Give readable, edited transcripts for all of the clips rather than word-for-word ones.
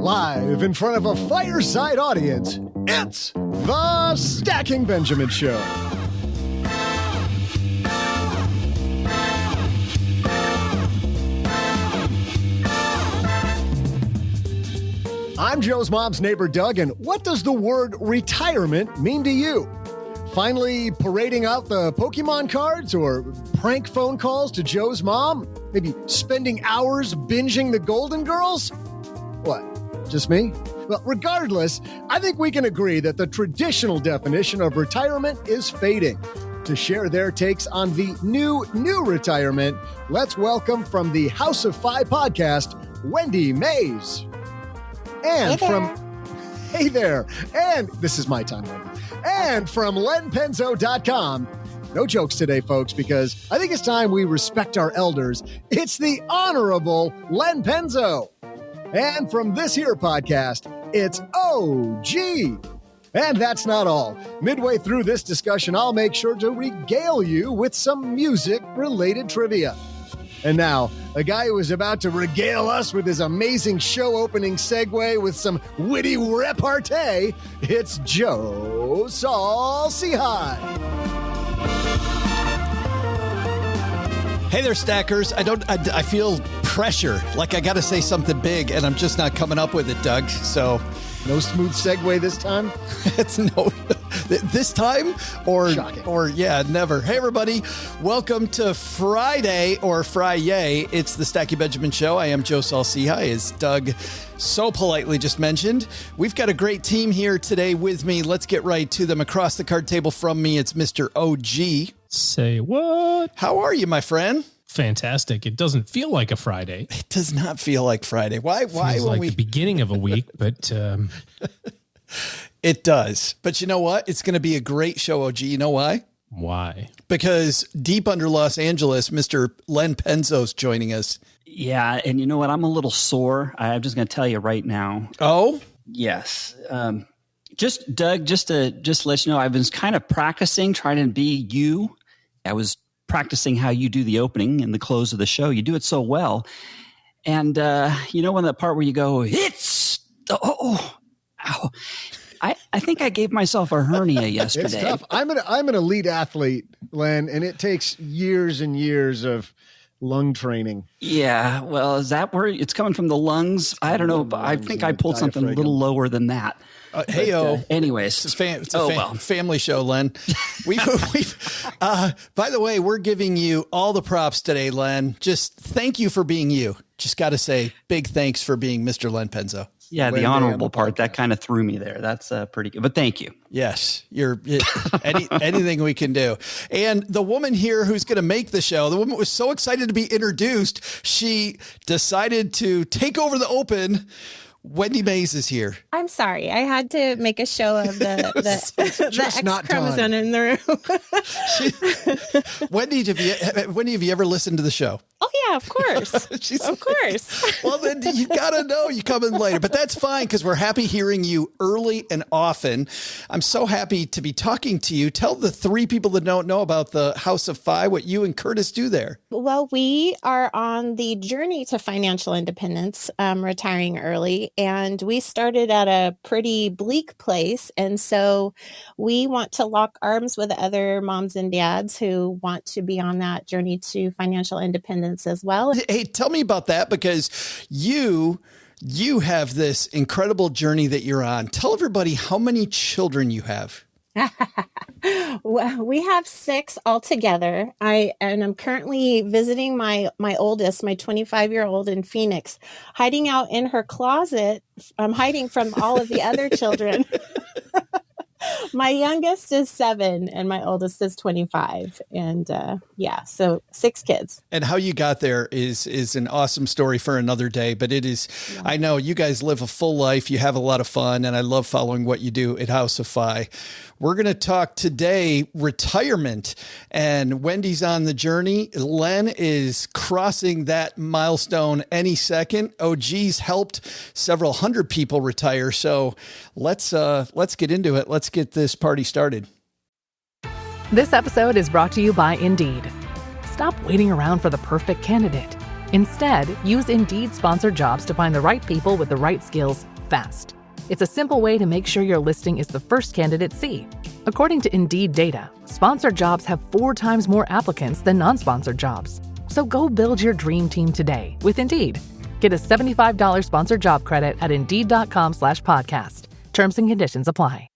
Live in front of a fireside audience, it's the Stacking Benjamin Show. I'm Joe's mom's neighbor, Doug, and what does the word retirement mean to you? Finally parading out the Pokemon cards or prank phone calls to Joe's mom? Maybe spending hours binging the Golden Girls? What, just me? Well, regardless, I think we can agree that the traditional definition of retirement is fading. To share their takes on the new retirement, let's welcome from the House of Five podcast, Wendy Mays. And hey there. And this is my time, Wendy. And from lenpenzo.com. No jokes today, folks, because I think it's time we respect our elders. It's the Honorable Len Penzo. And from this here podcast, it's OG. And that's not all. Midway through this discussion, I'll make sure to regale you with some music-related trivia. And now, a guy who is about to regale us with his amazing show-opening segue with some witty repartee, it's Joe Saul-Sehy. Hey there, Stackers. I feel pressure, like I got to say something big, and I'm just not coming up with it, Doug. So, no smooth segue this time? It's no this time or shocking. Or yeah, never. Hey everybody, welcome to Friday or Friday. It's the Stacking Benjamin Show. I am Joe Saul-Sehy, as Doug so politely just mentioned. We've got a great team here today with me. Let's get right to them. Across the card table from me, it's Mr. OG. Say what? How are you, my friend? Fantastic. It doesn't feel like a Friday. It does not feel like Friday. Why? Feels like the beginning of a week, but it does. But you know what? It's going to be a great show, OG. You know why? Why? Because deep under Los Angeles, Mr. Len Penzo's joining us. Yeah, and you know what? I'm a little sore. I'm just going to tell you right now. Oh? Yes. Just, Doug, just to let you know, I was kind of practicing, trying to be you. I was practicing how you do the opening and the close of the show. You do it so well. And you know when that part where you go, ow. I think I gave myself a hernia yesterday. It's tough. I'm an elite athlete, Len, and it takes years and years of lung training. Yeah, well, is that where it's coming from, the lungs? I don't know, but I think I pulled something a little lower than that. Anyways, it's a family show, Len. By the way, we're giving you all the props today, Len. Just thank you for being you. Just got to say, big thanks for being Mr. Len Penzo. Yeah, the honorable part, that kind of threw me there. That's pretty good. But thank you. Yes, anything we can do. And the woman here who's going to make the show, the woman was so excited to be introduced, she decided to take over the open. Wendy Mays is here. I'm sorry. I had to make a show of the X chromosome in the room. Wendy, have you ever listened to the show? Oh, yeah, of course. Of course. Well, then you got to know you come in later. But that's fine because we're happy hearing you early and often. I'm so happy to be talking to you. Tell the three people that don't know about the House of Five what you and Curtis do there. Well, we are on the journey to financial independence, retiring early. And we started at a pretty bleak place. And so we want to lock arms with other moms and dads who want to be on that journey to financial independence as well. Hey, tell me about that, because you have this incredible journey that you're on. Tell everybody how many children you have. Well, we have 6 altogether. I'm currently visiting my oldest, my 25-year-old in Phoenix, hiding out in her closet. I'm hiding from all of the other children. My youngest is 7 and my oldest is 25. And so 6 kids. And how you got there is an awesome story for another day. But it is, I know you guys live a full life. You have a lot of fun. And I love following what you do at House of Fi. We're going to talk today retirement, and Wendy's on the journey. Len is crossing that milestone any second. OG's helped several hundred people retire. So let's get into it. Let's get this party started. This episode is brought to you by Indeed. Stop waiting around for the perfect candidate. Instead, use Indeed sponsored jobs to find the right people with the right skills fast. It's a simple way to make sure your listing is the first candidates see. According to Indeed data, sponsored jobs have 4 times more applicants than non-sponsored jobs. So go build your dream team today with Indeed. Get a $75 sponsored job credit at Indeed.com/podcast. Terms and conditions apply.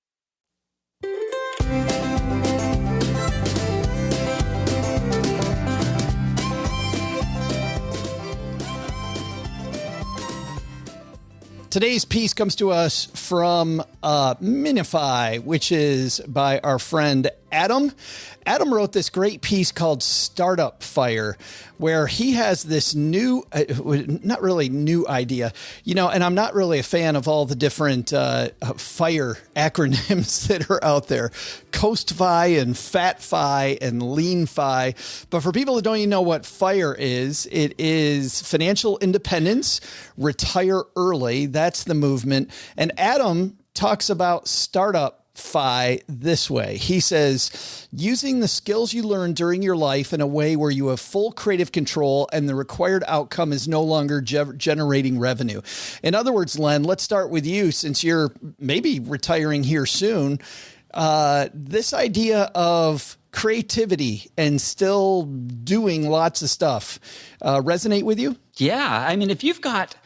Today's piece comes to us from Minify, which is by our friend Adam. Adam wrote this great piece called Startup Fire, where he has this new, not really new idea, and I'm not really a fan of all the different FIRE acronyms that are out there. Coast-Fi and Fat-Fi and Lean-Fi. But for people that don't even know what FIRE is, it is financial independence, retire early. That's the movement. And Adam talks about startup this way. He says, using the skills you learned during your life in a way where you have full creative control and the required outcome is no longer generating revenue. In other words, Len, let's start with you since you're maybe retiring here soon. This idea of creativity and still doing lots of stuff resonate with you? Yeah. I mean, if you've got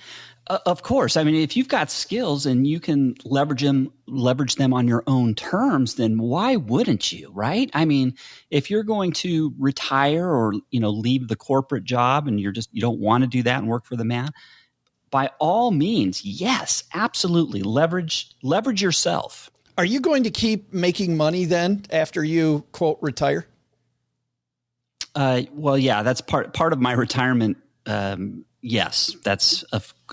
of course. I mean, if you've got skills and you can leverage them on your own terms, then why wouldn't you, right? I mean, if you're going to retire or, leave the corporate job and you don't want to do that and work for the man, by all means, yes, absolutely. Leverage yourself. Are you going to keep making money then after you, quote, retire? Well, yeah, that's part of my retirement. Yes, that's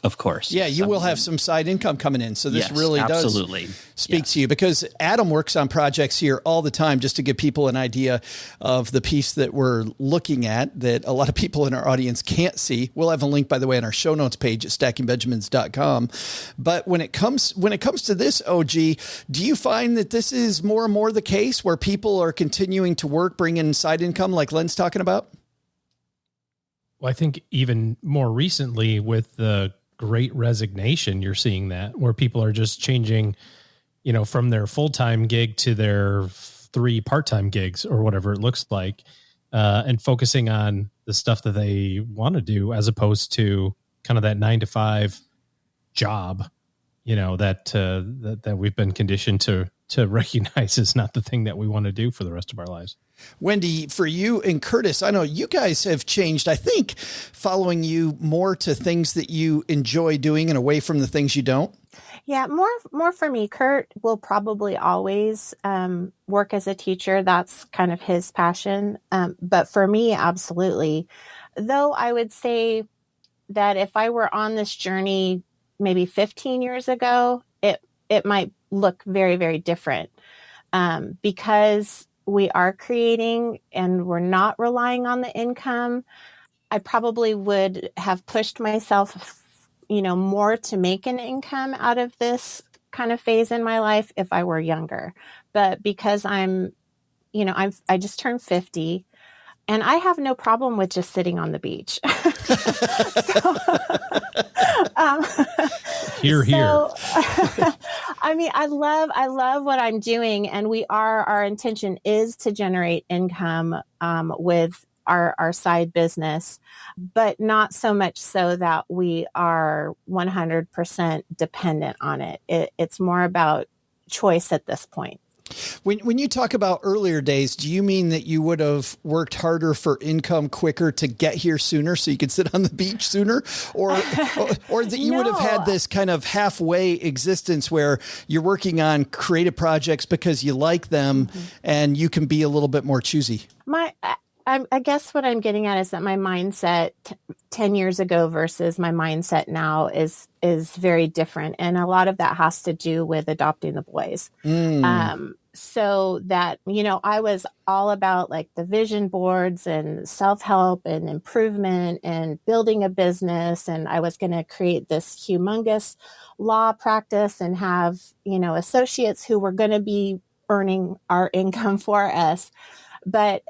of course. Yeah, you will have some side income coming in. So this really absolutely does speak to you, because Adam works on projects here all the time, just to give people an idea of the piece that we're looking at that a lot of people in our audience can't see. We'll have a link, by the way, on our show notes page at stackingbenjamins.com. But when it comes to this, OG, do you find that this is more and more the case where people are continuing to work, bring in side income like Len's talking about? Well, I think even more recently with the Great Resignation, you're seeing that where people are just changing, from their full-time gig to their 3 part-time gigs or whatever it looks like, and focusing on the stuff that they want to do as opposed to kind of that 9-to-5 job, that we've been conditioned to recognize is not the thing that we want to do for the rest of our lives. Wendy, for you and Curtis, I know you guys have changed, I think, following you more to things that you enjoy doing and away from the things you don't. Yeah, more for me. Kurt will probably always work as a teacher. That's kind of his passion. But for me, absolutely. Though I would say that if I were on this journey maybe 15 years ago, it might look very, very different because we are creating and we're not relying on the income. I probably would have pushed myself, more to make an income out of this kind of phase in my life if I were younger. But because I just turned 50 and I have no problem with just sitting on the beach. Here. I mean, I love what I'm doing, and our intention is to generate income with our side business, but not so much so that we are 100% dependent on it. It's more about choice at this point. When you talk about earlier days, do you mean that you would have worked harder for income quicker to get here sooner so you could sit on the beach sooner? Or that you would have had this kind of halfway existence where you're working on creative projects because you like them and you can be a little bit more choosy? I guess what I'm getting at is that my mindset 10 years ago versus my mindset now is very different. And a lot of that has to do with adopting the boys. So that, I was all about like the vision boards and self-help and improvement and building a business. And I was going to create this humongous law practice and have, associates who were going to be earning our income for us. But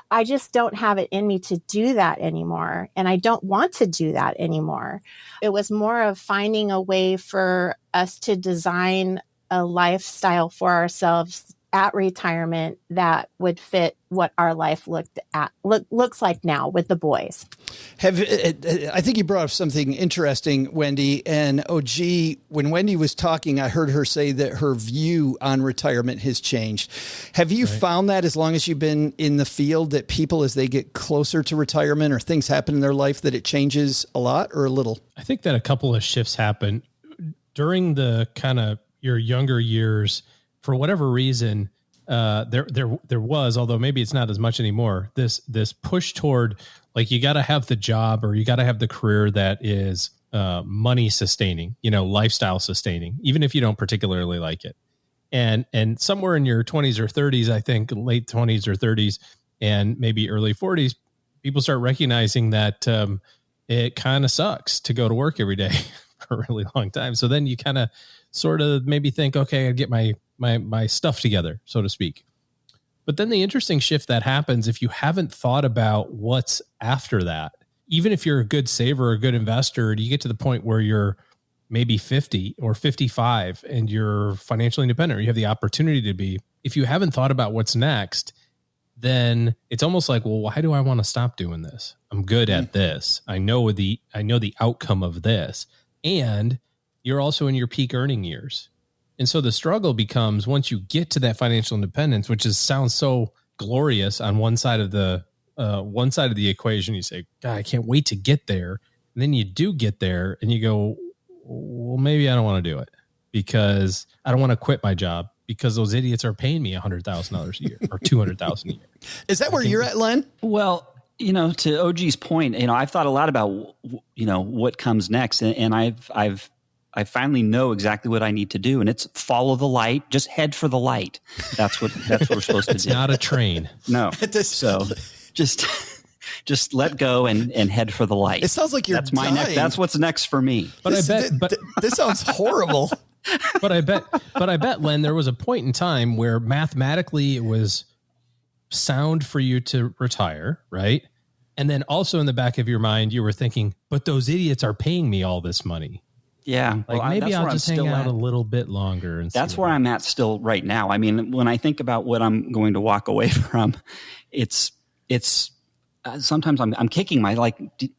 I just don't have it in me to do that anymore. And I don't want to do that anymore. It was more of finding a way for us to design a lifestyle for ourselves at retirement that would fit what our life looks like now with the boys. I think you brought up something interesting, Wendy, and OG. When Wendy was talking, I heard her say that her view on retirement has changed. Have you found that as long as you've been in the field, that people, as they get closer to retirement or things happen in their life, that it changes a lot or a little? I think that a couple of shifts happen during the kind of your younger years. For whatever reason, there was, although maybe it's not as much anymore, this push toward, like, you got to have the job or you got to have the career that is money sustaining, lifestyle sustaining, even if you don't particularly like it. And somewhere in your 20s or 30s, I think late 20s or 30s and maybe early 40s, people start recognizing that it kind of sucks to go to work every day for a really long time. So then you kind of sort of maybe think, okay, I'd get my stuff together, so to speak. But then the interesting shift that happens, if you haven't thought about what's after that, even if you're a good saver or a good investor, you get to the point where you're maybe 50 or 55 and you're financially independent, or you have the opportunity to be. If you haven't thought about what's next, then it's almost like, well, why do I want to stop doing this? I'm good at this. I know the outcome of this. And you're also in your peak earning years. And so the struggle becomes, once you get to that financial independence, which sounds so glorious on one side of the equation, you say, God, I can't wait to get there. And then you do get there and you go, well, maybe I don't want to do it because I don't want to quit my job because those idiots are paying me $100,000 a year or $200,000 a year. Is that where you're at, Len? Well, to OG's point, I've thought a lot about, what comes next, and I finally know exactly what I need to do, and it's follow the light. Just head for the light. That's what we're supposed to do. It's not a train. No. So just let go and head for the light. It sounds like you're dying. That's what's next for me. But this sounds horrible. But I bet, Len, there was a point in time where mathematically it was sound for you to retire, right? And then also in the back of your mind, you were thinking, but those idiots are paying me all this money. Yeah. Like, maybe I'll just hang out a little bit longer. And that's where I'm at still right now. I mean, when I think about what I'm going to walk away from, it's sometimes I'm kicking my, like, do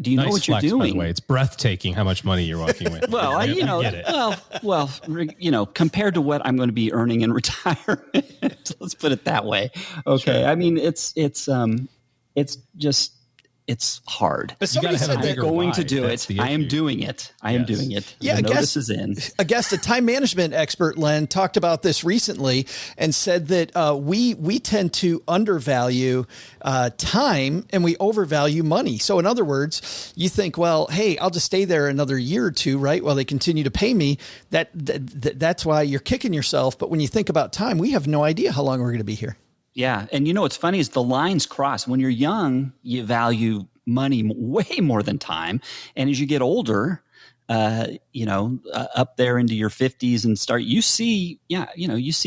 you know what you're doing? By the way, it's breathtaking how much money you're walking away. Well, I get it. Compared to what I'm going to be earning in retirement, let's put it that way. Okay. Sure. I mean, it's hard. But somebody said I'm going to do it. I am doing it. I am doing it. Yeah, the notice is in. I guess a time management expert, Len, talked about this recently and said that we tend to undervalue time and we overvalue money. So in other words, you think, well, hey, I'll just stay there another year or two, right, while they continue to pay me. That's why you're kicking yourself. But when you think about time, we have no idea how long we're going to be here. Yeah. And what's funny is the lines cross. When you're young, you value money way more than time. And as you get older, up there into your 50s and you see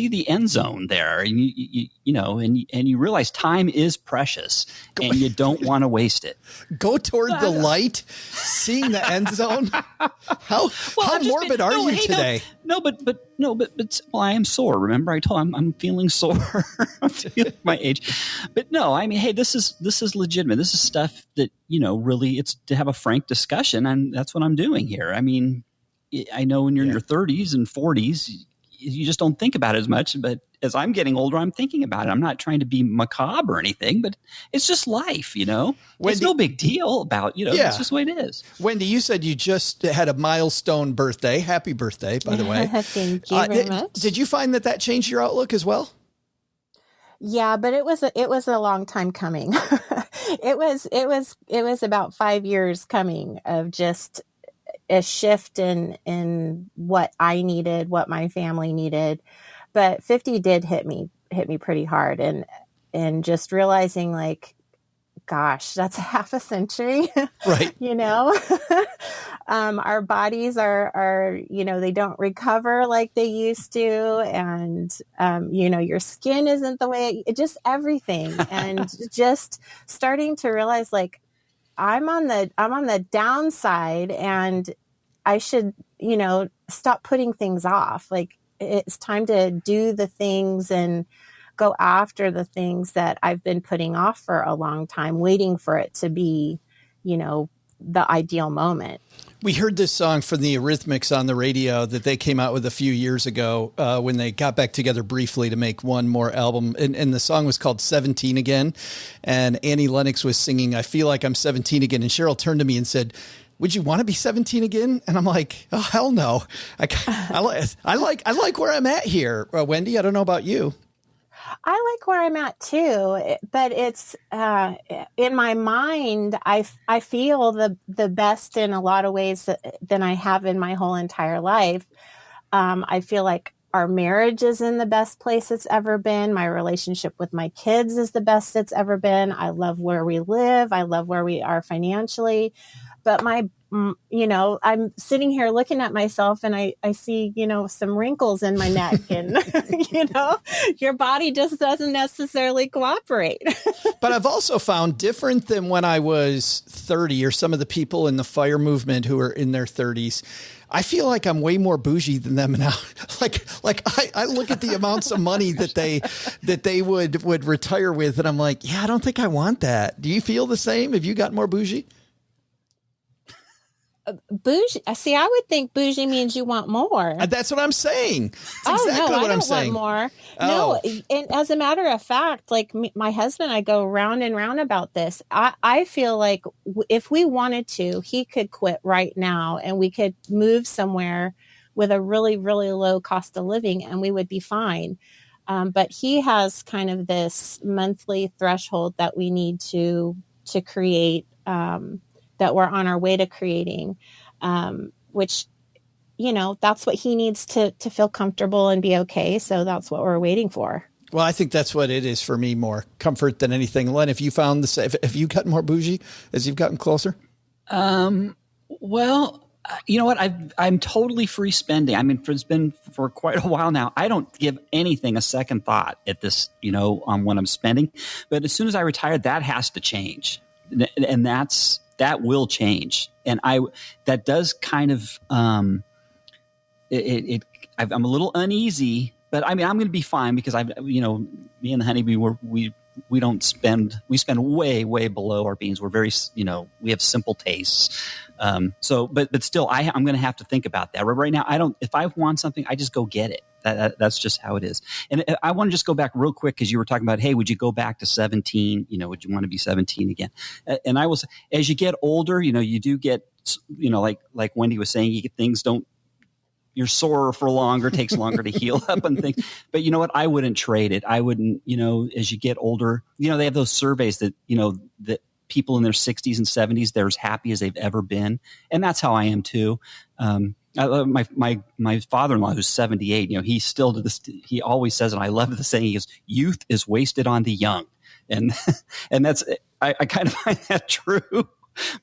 the end zone there, and you realize time is precious and you don't want to waste it. Go toward the light, seeing the end zone. How morbid are you today? Well, I am sore. Remember, I told I'm feeling sore. I'm feeling my age. But no, I mean, hey, this is legitimate. This is stuff that, really, it's to have a frank discussion, and that's what I'm doing here. I mean, I know when you're in your 30s and 40s, you just don't think about it as much. But as I'm getting older, I'm thinking about it. I'm not trying to be macabre or anything, but it's just life, Wendy, it's no big deal about, it's just the way it is. Wendy, you said you just had a milestone birthday. Happy birthday, by the way. Thank you very much. Did you find that changed your outlook as well? Yeah, but it was a long time coming. It was about 5 years coming of just a shift in what I needed, what my family needed. But 50 did hit me pretty hard, and just realizing, like, gosh, that's half a century. Right. Our bodies are, they don't recover like they used to. And, your skin isn't the way just everything. And just starting to realize like, I'm on the downside and I should, stop putting things off. Like it's time to do the things and go after the things that I've been putting off for a long time, waiting for it to be, the ideal moment. We heard this song from the Eurythmics on the radio that they came out with a few years ago when they got back together briefly to make one more album. And the song was called 17 Again. And Annie Lennox was singing, I Feel Like I'm 17 Again. And Cheryl turned to me and said, would you want to be 17 again? And I'm like, oh, hell no. I like where I'm at here. Wendy, I don't know about you. I like where I'm at too, but it's in my mind. I feel the best in a lot of ways than I have in my whole entire life. I feel like our marriage is in the best place it's ever been. My relationship with my kids is the best it's ever been. I love where we live. I love where we are financially. But I'm sitting here looking at myself and I see, some wrinkles in my neck and, your body just doesn't necessarily cooperate. But I've also found different than when I was 30 or some of the people in the FIRE movement who are in their 30s. I feel like I'm way more bougie than them now. I look at the amounts of money that they would retire with. And I'm like, yeah, I don't think I want that. Do you feel the same? Have you gotten more bougie? Bougie. See, I would think bougie means you want more. That's what I'm saying. That's exactly what I'm saying. Want more. Oh. No, and as a matter of fact, like my husband, I go round and round about this. I feel like if we wanted to, he could quit right now, and we could move somewhere with a really, really low cost of living, and we would be fine. But he has kind of this monthly threshold that we need to create. That we're on our way to creating, which, that's what he needs to feel comfortable and be okay. So that's what we're waiting for. Well, I think that's what it is for me, more comfort than anything. Len, have you found have you gotten more bougie as you've gotten closer? Well, you know what? I'm totally free spending. I mean, it's been for quite a while now. I don't give anything a second thought at this, on when I'm spending. But as soon as I retire, that has to change. And that will change. And that does kind of, I'm a little uneasy, but I mean, I'm going to be fine because me and the honeybee, we don't spend, we spend way, way below our means. We're very, we have simple tastes. But still, I'm going to have to think about that. Right now, if I want something, I just go get it. That's just how it is. And I want to just go back real quick because you were talking about, hey, would you go back to 17? Would you want to be 17 again? And I will say, as you get older, you do get, like Wendy was saying, you get things you're sore for longer, takes longer to heal up and things. But you know what? I wouldn't trade it. I wouldn't, as you get older, they have those surveys that, that people in their 60s and 70s, they're as happy as they've ever been. And that's how I am too. My father-in-law, who's 78, he still to this, he always says, and I love the saying, he goes, youth is wasted on the young. And that's, I kind of find that true,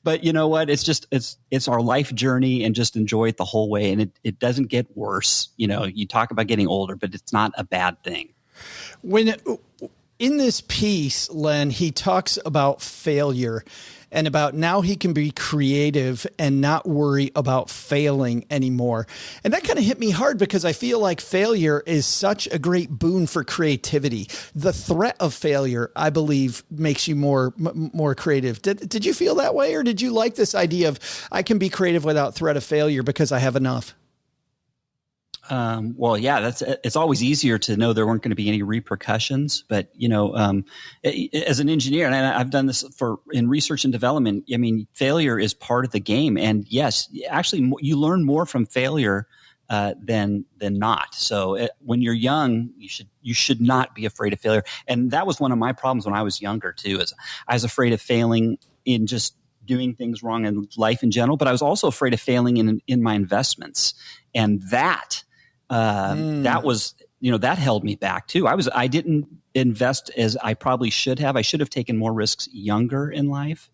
but you know what? It's just, it's our life journey, and just enjoy it the whole way. And it doesn't get worse. You talk about getting older, but it's not a bad thing. In this piece, Len, he talks about failure and about now he can be creative and not worry about failing anymore. And that kind of hit me hard because I feel like failure is such a great boon for creativity. The threat of failure, I believe, makes you more creative. Did you feel that way, or did you like this idea of I can be creative without threat of failure because I have enough? Well, yeah, it's always easier to know there weren't going to be any repercussions. But, as an engineer, and I've done this in research and development, I mean, failure is part of the game. And yes, actually, you learn more from failure than not. So when you're young, you should not be afraid of failure. And that was one of my problems when I was younger, too, is I was afraid of failing in just doing things wrong in life in general. But I was also afraid of failing in my investments. And that was that held me back too. I didn't invest as I probably should have. I should have taken more risks younger in life.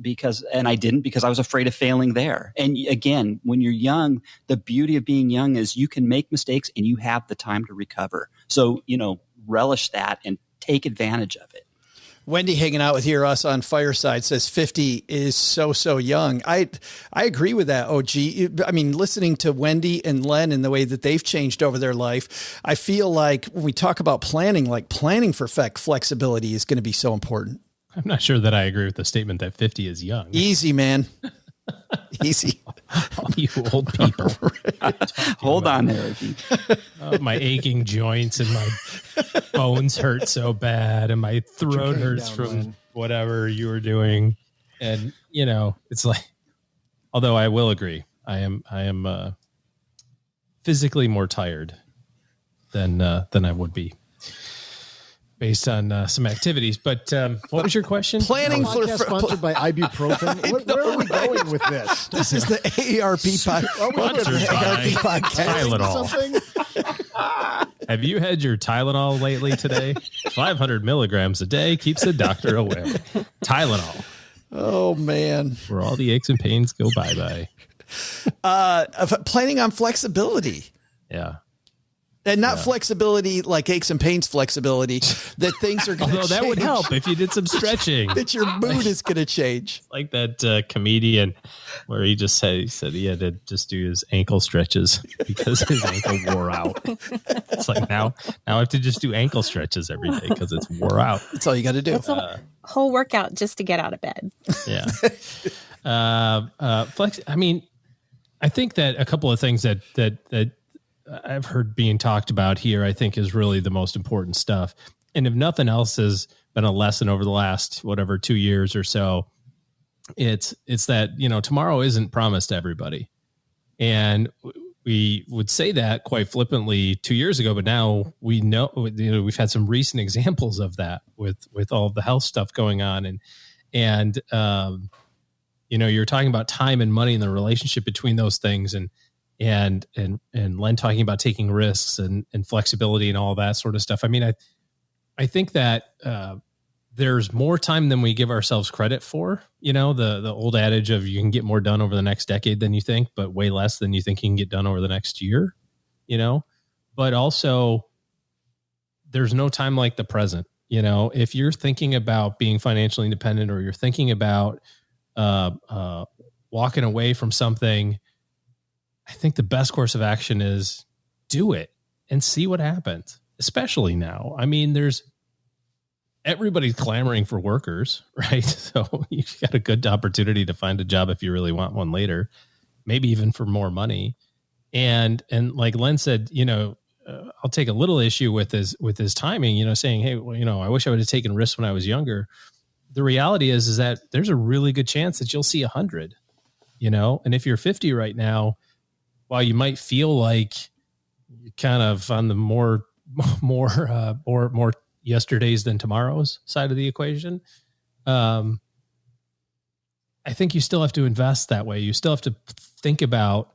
Because I was afraid of failing there. And again, when you're young, the beauty of being young is you can make mistakes and you have the time to recover. So, relish that and take advantage of it. Wendy hanging out with us on Fireside says 50 is so young. I agree with that, OG. I mean, listening to Wendy and Len and the way that they've changed over their life, I feel like when we talk about planning, for flexibility is going to be so important. I'm not sure that I agree with the statement that 50 is young. Easy, man. Easy. All you old people. Hold on there. My aching joints and my bones hurt so bad and my throat hurts from whatever you were doing. And, it's like, although I will agree, I am physically more tired than I would be based on some activities. But what was your question? Planning for sponsored by ibuprofen. Where are we going with this? This is the AARP podcast. Tylenol. Have you had your Tylenol lately today? 500 milligrams a day keeps the doctor away. Tylenol. Oh, man. Where all the aches and pains go bye-bye. Planning on flexibility. Yeah. And not flexibility like aches and pains flexibility, that things are going to change. Although that would help if you did some stretching. That your mood is going to change. Like that comedian where he said he had to just do his ankle stretches because his ankle wore out. It's like now I have to just do ankle stretches every day because it's wore out. That's all you got to do. It's a whole workout just to get out of bed. Yeah. I mean, I think that a couple of things that I've heard being talked about here, I think is really the most important stuff. And if nothing else has been a lesson over the last, 2 years or so, it's that, tomorrow isn't promised to everybody. And we would say that quite flippantly 2 years ago, but now we know, we've had some recent examples of that with all the health stuff going on. And you're talking about time and money and the relationship between those things, and Len talking about taking risks and flexibility and all that sort of stuff. I mean, I think that there's more time than we give ourselves credit for. The old adage of you can get more done over the next decade than you think, but way less than you think you can get done over the next year, but also there's no time like the present. If you're thinking about being financially independent, or you're thinking about walking away from something, I think the best course of action is do it and see what happens, especially now. I mean, everybody's clamoring for workers, right? So you've got a good opportunity to find a job if you really want one later, maybe even for more money. And like Len said, I'll take a little issue with his timing, saying, hey, well, I wish I would have taken risks when I was younger. The reality is that there's a really good chance that you'll see 100, and if you're 50 right now, while you might feel like you're kind of on the more yesterdays than tomorrows side of the equation, I think you still have to invest that way. You still have to think about,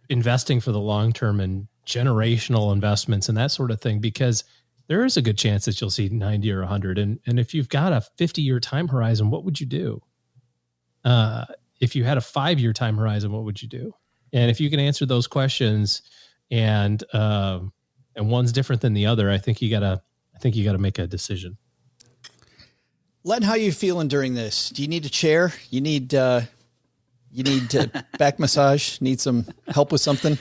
investing for the long term and generational investments and that sort of thing, because there is a good chance that you'll see 90 or 100. And if you've got a 50-year time horizon, what would you do? If you had a 5-year time horizon, what would you do? And if you can answer those questions, and one's different than the other, I think you gotta make a decision. Len, how are you feeling during this? Do you need a chair? You need back massage? Need some help with something?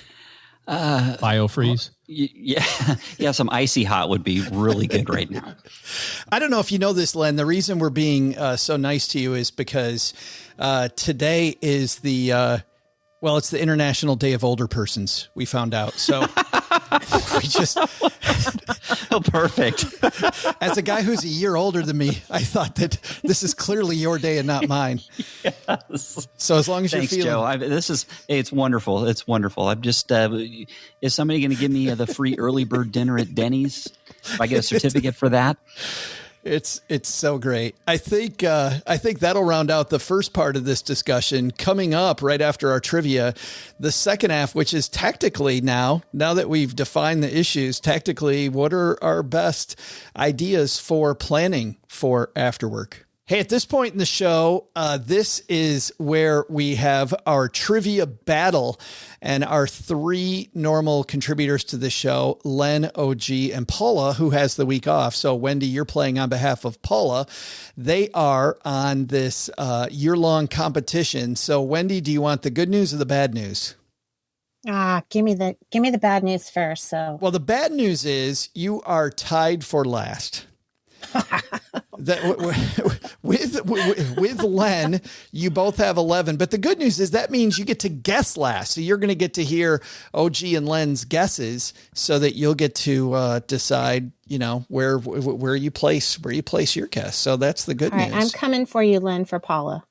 Biofreeze. Yeah. Some icy hot would be really good right now. I don't know if you know this, Len. The reason we're being so nice to you is because today is it's the International Day of Older Persons. We found out. So we just... Oh, perfect. As a guy who's a year older than me, I thought that this is clearly your day and not mine. Yes. So as long as Thanks, you're feeling... Joe. It's wonderful. It's wonderful. I'm just, is somebody going to give me the free early bird dinner at Denny's? If I get a certificate for that? It's so great. I think that'll round out the first part of this discussion. Coming up right after our trivia, the second half, which is tactically now that we've defined the issues, tactically, what are our best ideas for planning for after work? Hey, at this point in the show, this is where we have our trivia battle, and our three normal contributors to the show, Len, OG, and Paula, who has the week off. So, Wendy, you're playing on behalf of Paula. They are on this year-long competition. So, Wendy, do you want the good news or the bad news? Give me the bad news first. So, well, the bad news is you are tied for last. With Len, you both have 11, but the good news is that means you get to guess last. So you're going to get to hear OG and Len's guesses so that you'll get to decide, where you place your guess. So that's the good news. I'm coming for you, Len, for Paula.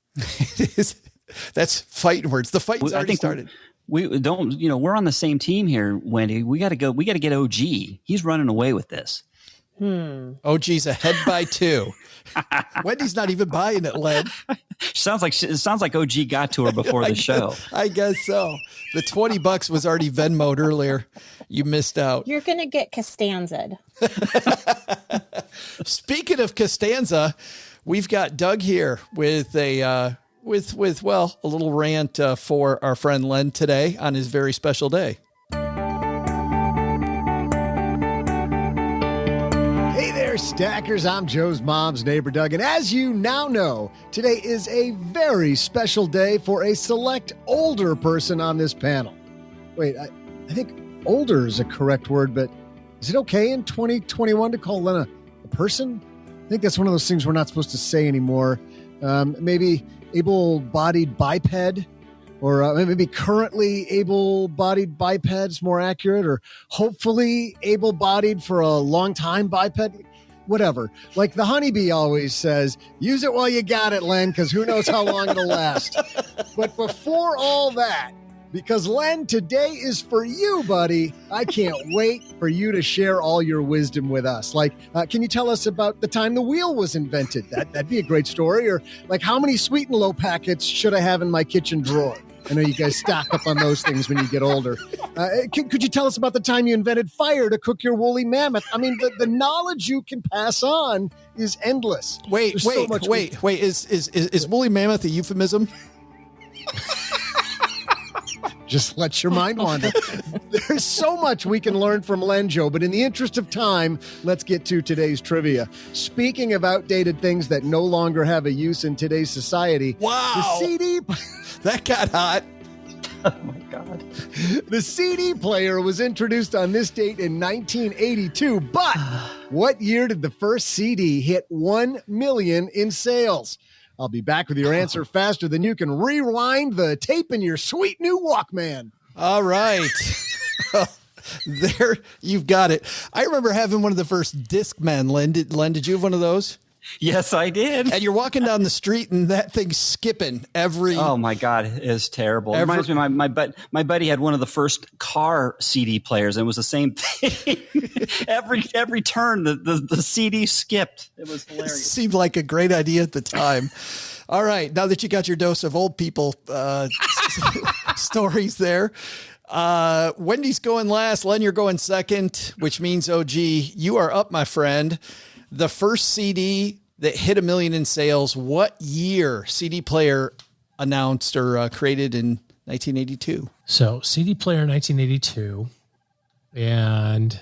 That's fighting words. The fight's already started. We don't, we're on the same team here, Wendy. We got to get OG. He's running away with this. OG's ahead by 2. Wendy's not even buying it, Len. It sounds like OG got to her before the show. I guess so. The $20 was already Venmo'd earlier. You missed out. You're going to get Costanza'd. Speaking of Costanza, we've got Doug here with a little rant for our friend Len today on his very special day. Stackers, I'm Joe's mom's neighbor, Doug, and as you now know, today is a very special day for a select older person on this panel. Wait, I think older is a correct word, but is it okay in 2021 to call Len a person? I think that's one of those things we're not supposed to say anymore. Maybe able-bodied biped, or maybe currently able-bodied biped is more accurate, or hopefully able-bodied for a long-time biped. Whatever. Like the honeybee always says, use it while you got it, Len, because who knows how long it'll last. But before all that, because Len, today is for you, buddy, I can't wait for you to share all your wisdom with us. Like, can you tell us about the time the wheel was invented? That'd be a great story. Or like, how many Sweet and Low packets should I have in my kitchen drawer? I know you guys stock up on those things when you get older. Could you tell us about the time you invented fire to cook your woolly mammoth? I mean, the knowledge you can pass on is endless. Wait. Is woolly mammoth a euphemism? Just let your mind wander. There's so much we can learn from Len, Joe, but in the interest of time, let's get to today's trivia. Speaking of outdated things that no longer have a use in today's society, wow, the CD... That got hot. Oh, my God. The CD player was introduced on this date in 1982, but what year did the first CD hit 1 million in sales? I'll be back with your answer faster than you can rewind the tape in your sweet new Walkman. All right. There, you've got it. I remember having one of the first Discmen. Len, did you have one of those? Yes, I did. And you're walking down the street and that thing's skipping every... Oh, my God. It's terrible. It reminds me, my buddy had one of the first car CD players, and it was the same thing. every turn, the CD skipped. It was hilarious. It seemed like a great idea at the time. All right. Now that you got your dose of old people stories there, Wendy's going last. Len, you're going second, which means, OG, you are up, my friend. The first CD that hit 1 million in sales, what year? CD player announced or created in 1982. So CD player 1982, and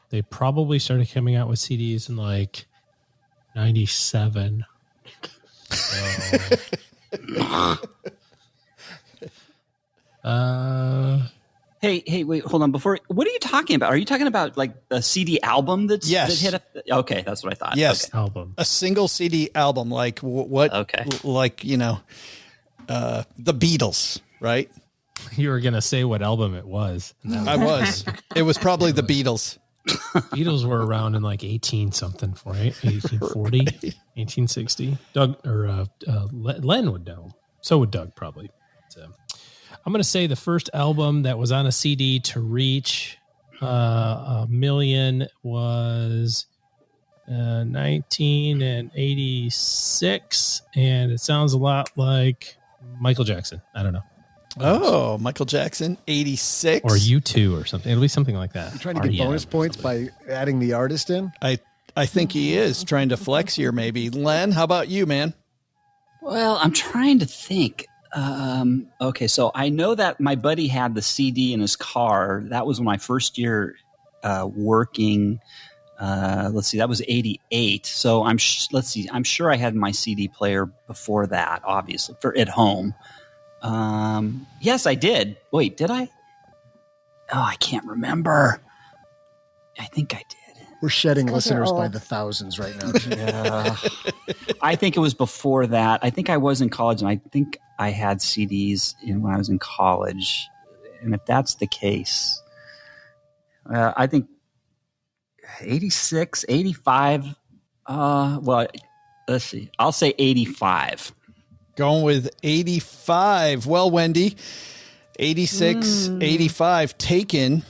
they probably started coming out with CDs in like 97. So, Hey, wait, hold on. What are you talking about? Are you talking about like a CD album that hit? Okay, that's what I thought. Yes, okay. Album. A single CD album, like what? Okay, like the Beatles, right? You were gonna say what album it was. I was. It was probably the Beatles. Beatles were around in like 18 something, right? 1840, right. 1860. Doug or Len would know. So would Doug probably. So. I'm going to say the first album that was on a CD to reach 1 million was 1986, and it sounds a lot like Michael Jackson. I don't know. Oh, Michael Jackson, 86. Or U2 or something. It'll be something like that. You're trying to get bonus points by adding the artist in? I think he is trying to flex here, maybe. Len, how about you, man? Well, I'm trying to think. Okay, so I know that my buddy had the CD in his car. That was my first year working. Let's see, that was 88. So I'm sure I had my CD player before that, obviously, for at home. Yes, I did. Wait, did I? Oh, I can't remember. I think I did. We're shedding listeners by the thousands right now. Yeah. I think it was before that. I think I was in college, and I think I had CDs when I was in college. And if that's the case, I think 86, 85. Well, let's see. I'll say 85. Going with 85. Well, Wendy, 86, 85 taken.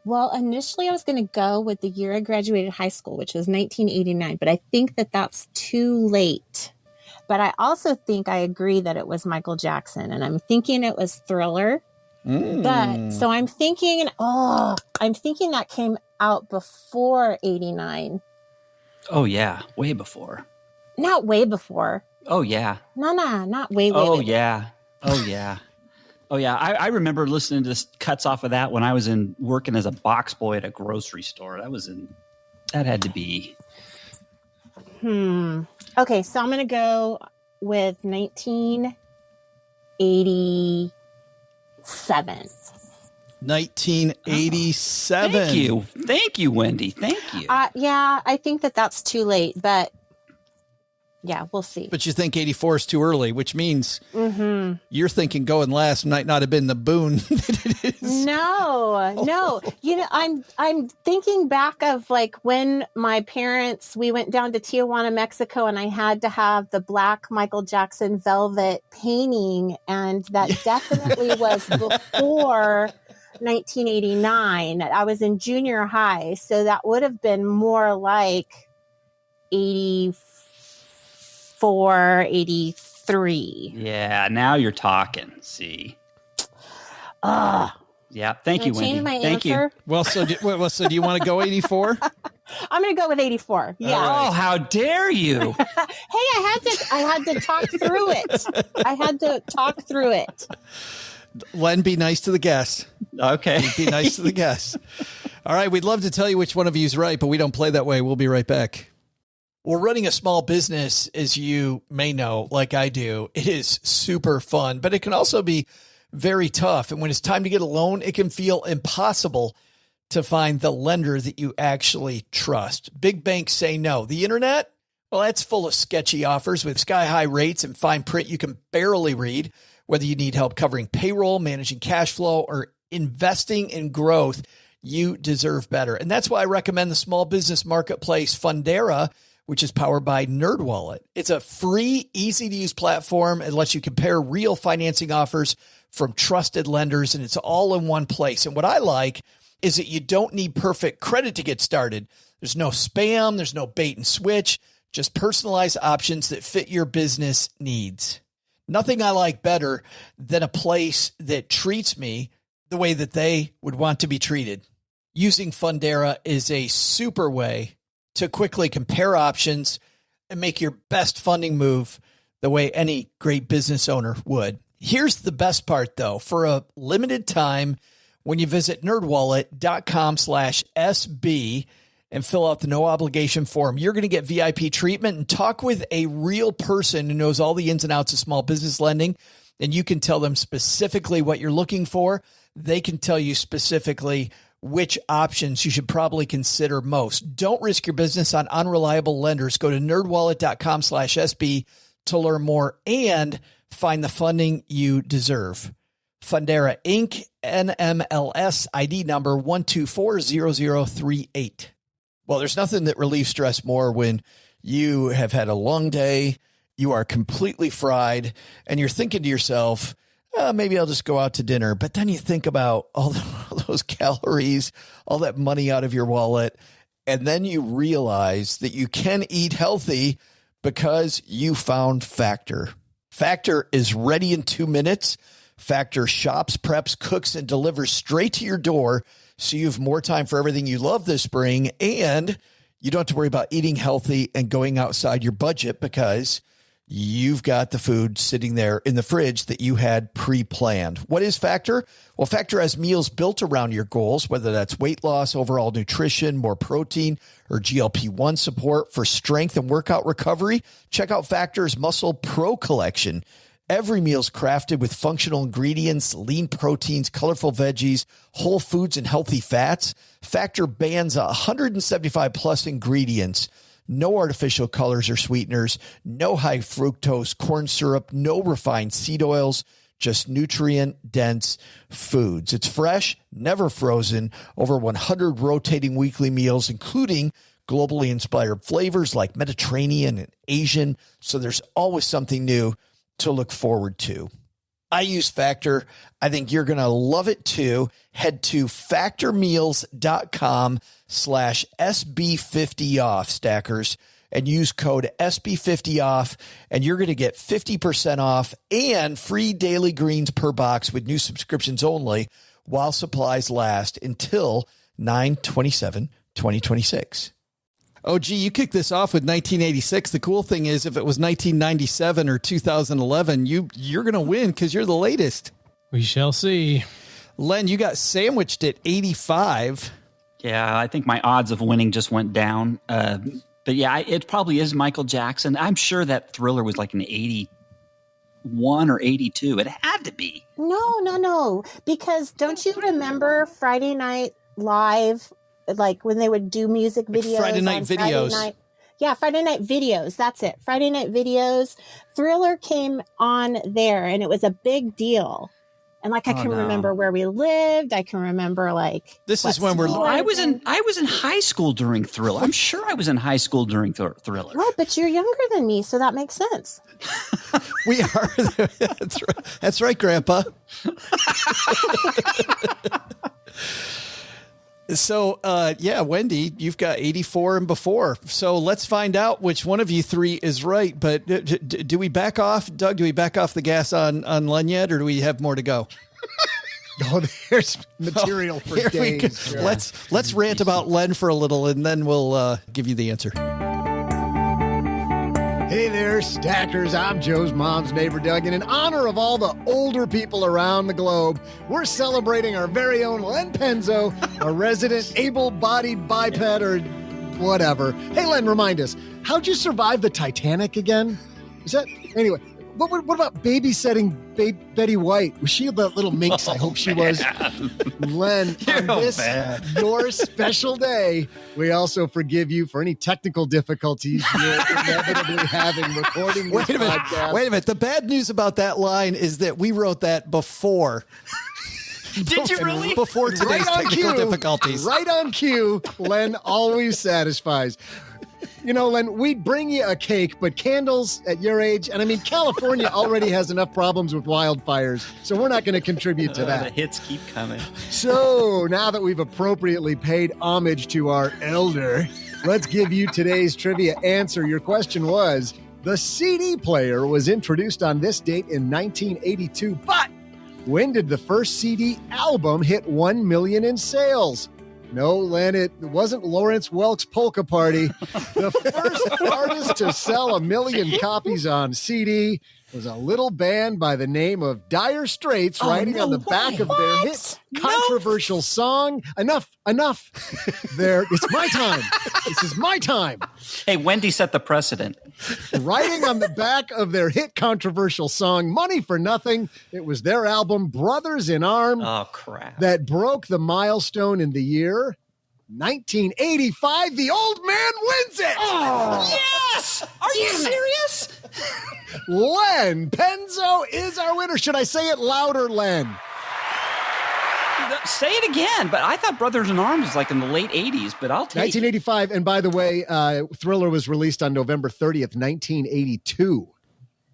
Well, initially I was going to go with the year I graduated high school, which was 1989, but I think that that's too late. But I also think I agree that it was Michael Jackson, and I'm thinking it was Thriller. But so I'm thinking that came out before 89. Oh yeah, way before. Not way before. Oh yeah. No, not way. Oh way. yeah. Oh yeah. Oh yeah. I remember listening to cuts off of that when I was working as a box boy at a grocery store. That had to be. Okay, so I'm gonna go with 1987. 1987. Thank you, Wendy. Thank you. Yeah, I think that's too late, but yeah, we'll see. But you think 84 is too early, which means you're thinking going last might not have been the boon that it is. No. I'm thinking back of like when my parents, we went down to Tijuana, Mexico, and I had to have the black Michael Jackson velvet painting. And that definitely was before 1989. I was in junior high. So that would have been more like 84, 83. Yeah, now you're talking. See. Yeah, thank you, Wendy. Thank you. Well, so do you want to go 84? I'm going to go with 84. Yeah. Right. Oh, how dare you? Hey, I had to talk through it. Len, be nice to the guests. Okay. Be nice to the guests. All right, we'd love to tell you which one of you is right, but we don't play that way. We'll be right back. Well, running a small business, as you may know, like I do, it is super fun, but it can also be very tough. And when it's time to get a loan, it can feel impossible to find the lender that you actually trust. Big banks say no. The internet, well, that's full of sketchy offers with sky-high rates and fine print you can barely read. Whether you need help covering payroll, managing cash flow, or investing in growth, you deserve better. And that's why I recommend the small business marketplace Fundera, which is powered by NerdWallet. It's a free, easy-to-use platform. It lets you compare real financing offers from trusted lenders, and it's all in one place. And what I like is that you don't need perfect credit to get started. There's no spam. There's no bait and switch. Just personalized options that fit your business needs. Nothing I like better than a place that treats me the way that they would want to be treated. Using Fundera is a super way to quickly compare options and make your best funding move the way any great business owner would. Here's the best part, though. For a limited time, when you visit nerdwallet.com/SB and fill out the no obligation form, you're going to get VIP treatment and talk with a real person who knows all the ins and outs of small business lending. And you can tell them specifically what you're looking for. They can tell you specifically which options you should probably consider most. Don't risk your business on unreliable lenders. Go to nerdwallet.com/SB to learn more and find the funding you deserve. Fundera Inc., NMLS ID number 1240038. Well, there's nothing that relieves stress more when you have had a long day, you are completely fried, and you're thinking to yourself, maybe I'll just go out to dinner. But then you think about all those calories, all that money out of your wallet, and then you realize that you can eat healthy because you found Factor. Factor is ready in 2 minutes. Factor shops, preps, cooks, and delivers straight to your door, so you have more time for everything you love this spring, and you don't have to worry about eating healthy and going outside your budget because you've got the food sitting there in the fridge that you had pre-planned. What is Factor? Well, Factor has meals built around your goals, whether that's weight loss, overall nutrition, more protein, or GLP-1 support for strength and workout recovery. Check out Factor's Muscle Pro collection. Every meal's crafted with functional ingredients, lean proteins, colorful veggies, whole foods, and healthy fats. Factor bans 175 plus ingredients. No artificial colors or sweeteners, no high fructose corn syrup, no refined seed oils, just nutrient-dense foods. It's fresh, never frozen, over 100 rotating weekly meals, including globally inspired flavors like Mediterranean and Asian, so there's always something new to look forward to. I use Factor. I think you're going to love it too. Head to factormeals.com/SB50off, stackers, and use code SB50off, and you're going to get 50% off and free daily greens per box with new subscriptions only while supplies last until 9/27/2026. OG, you kicked this off with 1986. The cool thing is if it was 1997 or 2011, you're going to win because you're the latest. We shall see. Len, you got sandwiched at 85. Yeah, I think my odds of winning just went down. But yeah, it probably is Michael Jackson. I'm sure that Thriller was like an 81 or 82. It had to be. No. Because don't you remember Friday Night Live? Like when they would do music videos. Friday Night Videos. Friday Night Videos. That's it. Friday Night Videos. Thriller came on there and it was a big deal. And like I can remember where we lived. I can remember like this is when I was in high school during Thriller. I'm sure I was in high school during Thriller. Right, but you're younger than me, so that makes sense. We are. That's right, Grandpa. So, Wendy, you've got 84 and before. So let's find out which one of you three is right. But do we back off, Doug? Do we back off the gas on Len yet, or do we have more to go? Oh, there's material for days. Let's rant about Len for a little, and then we'll give you the answer. Hey there, stackers. I'm Joe's mom's neighbor, Doug. And in honor of all the older people around the globe, we're celebrating our very own Len Penzo, a resident able-bodied biped or whatever. Hey, Len, remind us, how'd you survive the Titanic again? Is that... Anyway, what about babysitting Betty White? Was she the little minx? I hope she was. Len, on this, your special day, we also forgive you for any technical difficulties you're inevitably having recording this podcast. Wait a minute. The bad news about that line is that we wrote that before. Did you really? Before today's technical difficulties. Right on cue. Len always satisfies. You know, Len, we'd bring you a cake, but candles at your age, and I mean, California already has enough problems with wildfires, so we're not going to contribute to that. The hits keep coming. So now that we've appropriately paid homage to our elder, let's give you today's trivia answer. Your question was, the CD player was introduced on this date in 1982, but when did the first CD album hit 1 million in sales? No, Len, it wasn't Lawrence Welk's Polka Party. The first artist to sell 1 million copies on CD was a little band by the name of Dire Straits, writing on the back of their hit controversial song, Enough. There, it's my time. This is my time. Hey, Wendy set the precedent. Writing on the back of their hit controversial song, Money for Nothing, it was their album, Brothers in Arms, that broke the milestone in the year 1985. The old man wins it! Oh, yes! Are you serious? Len Penzo is our winner. Should I say it louder, Len? Say it again, but I thought Brothers in Arms was like in the late 80s, but I'll take 1985, and by the way, Thriller was released on November 30th, 1982.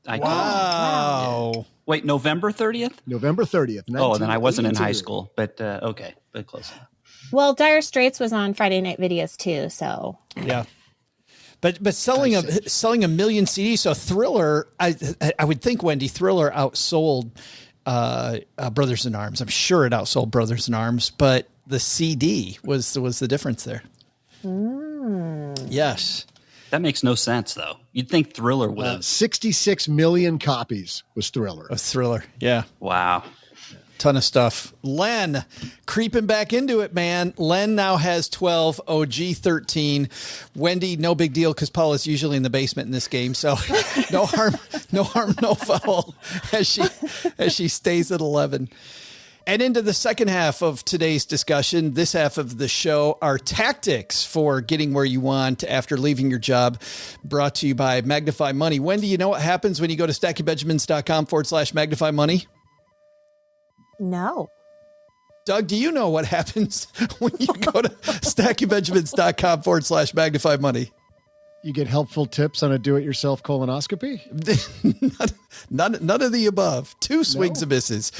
Wow. Yeah. Wait, November 30th? November 30th, Oh, then I wasn't in high school, but okay, but close enough. Well, Dire Straits was on Friday Night Videos too, so yeah. But selling a million CDs, so Thriller, I would think, Wendy, Thriller outsold Brothers in Arms. I'm sure it outsold Brothers in Arms, but the CD was the difference there. Yes. That makes no sense, though. You'd think Thriller would have 66 million copies was Thriller. A Thriller, yeah. Wow. Ton of stuff. Len, creeping back into it, man. Len now has 12, OG 13. Wendy, no big deal because Paul is usually in the basement in this game. So no harm, no foul as she stays at 11. And into the second half of today's discussion, this half of the show, are tactics for getting where you want after leaving your job, brought to you by Magnify Money. Wendy, you know what happens when you go to stackingbenjamins.com/Magnify Money? no. Doug, do you know what happens when you go to stackingbenjamins.com/Magnify Money? You get helpful tips on a do-it-yourself colonoscopy? None of the above. Two swings and misses.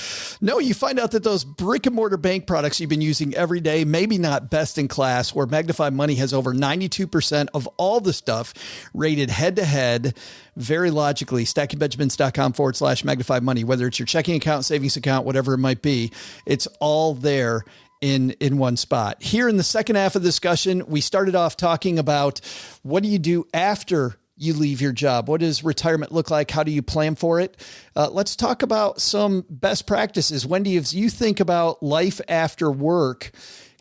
No, you find out that those brick and mortar bank products you've been using every day, maybe not best in class, where Magnify Money has over 92% of all the stuff rated head to head. Very logically, stackingbenjamins.com/Magnify Money, whether it's your checking account, savings account, whatever it might be, it's all there in one spot. Here in the second half of the discussion, we started off talking about what do you do after you leave your job? What does retirement look like? How do you plan for it? Let's talk about some best practices. Wendy, as you think about life after work,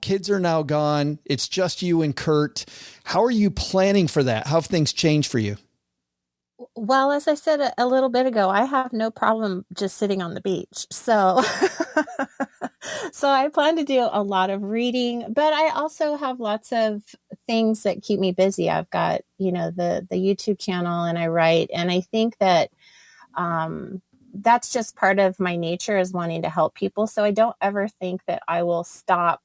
kids are now gone. It's just you and Kurt. How are you planning for that? How have things changed for you? Well, as I said a little bit ago, I have no problem just sitting on the beach. So, so I plan to do a lot of reading, but I also have lots of things that keep me busy. I've got, the YouTube channel, and I write. And I think that, that's just part of my nature, is wanting to help people. So I don't ever think that I will stop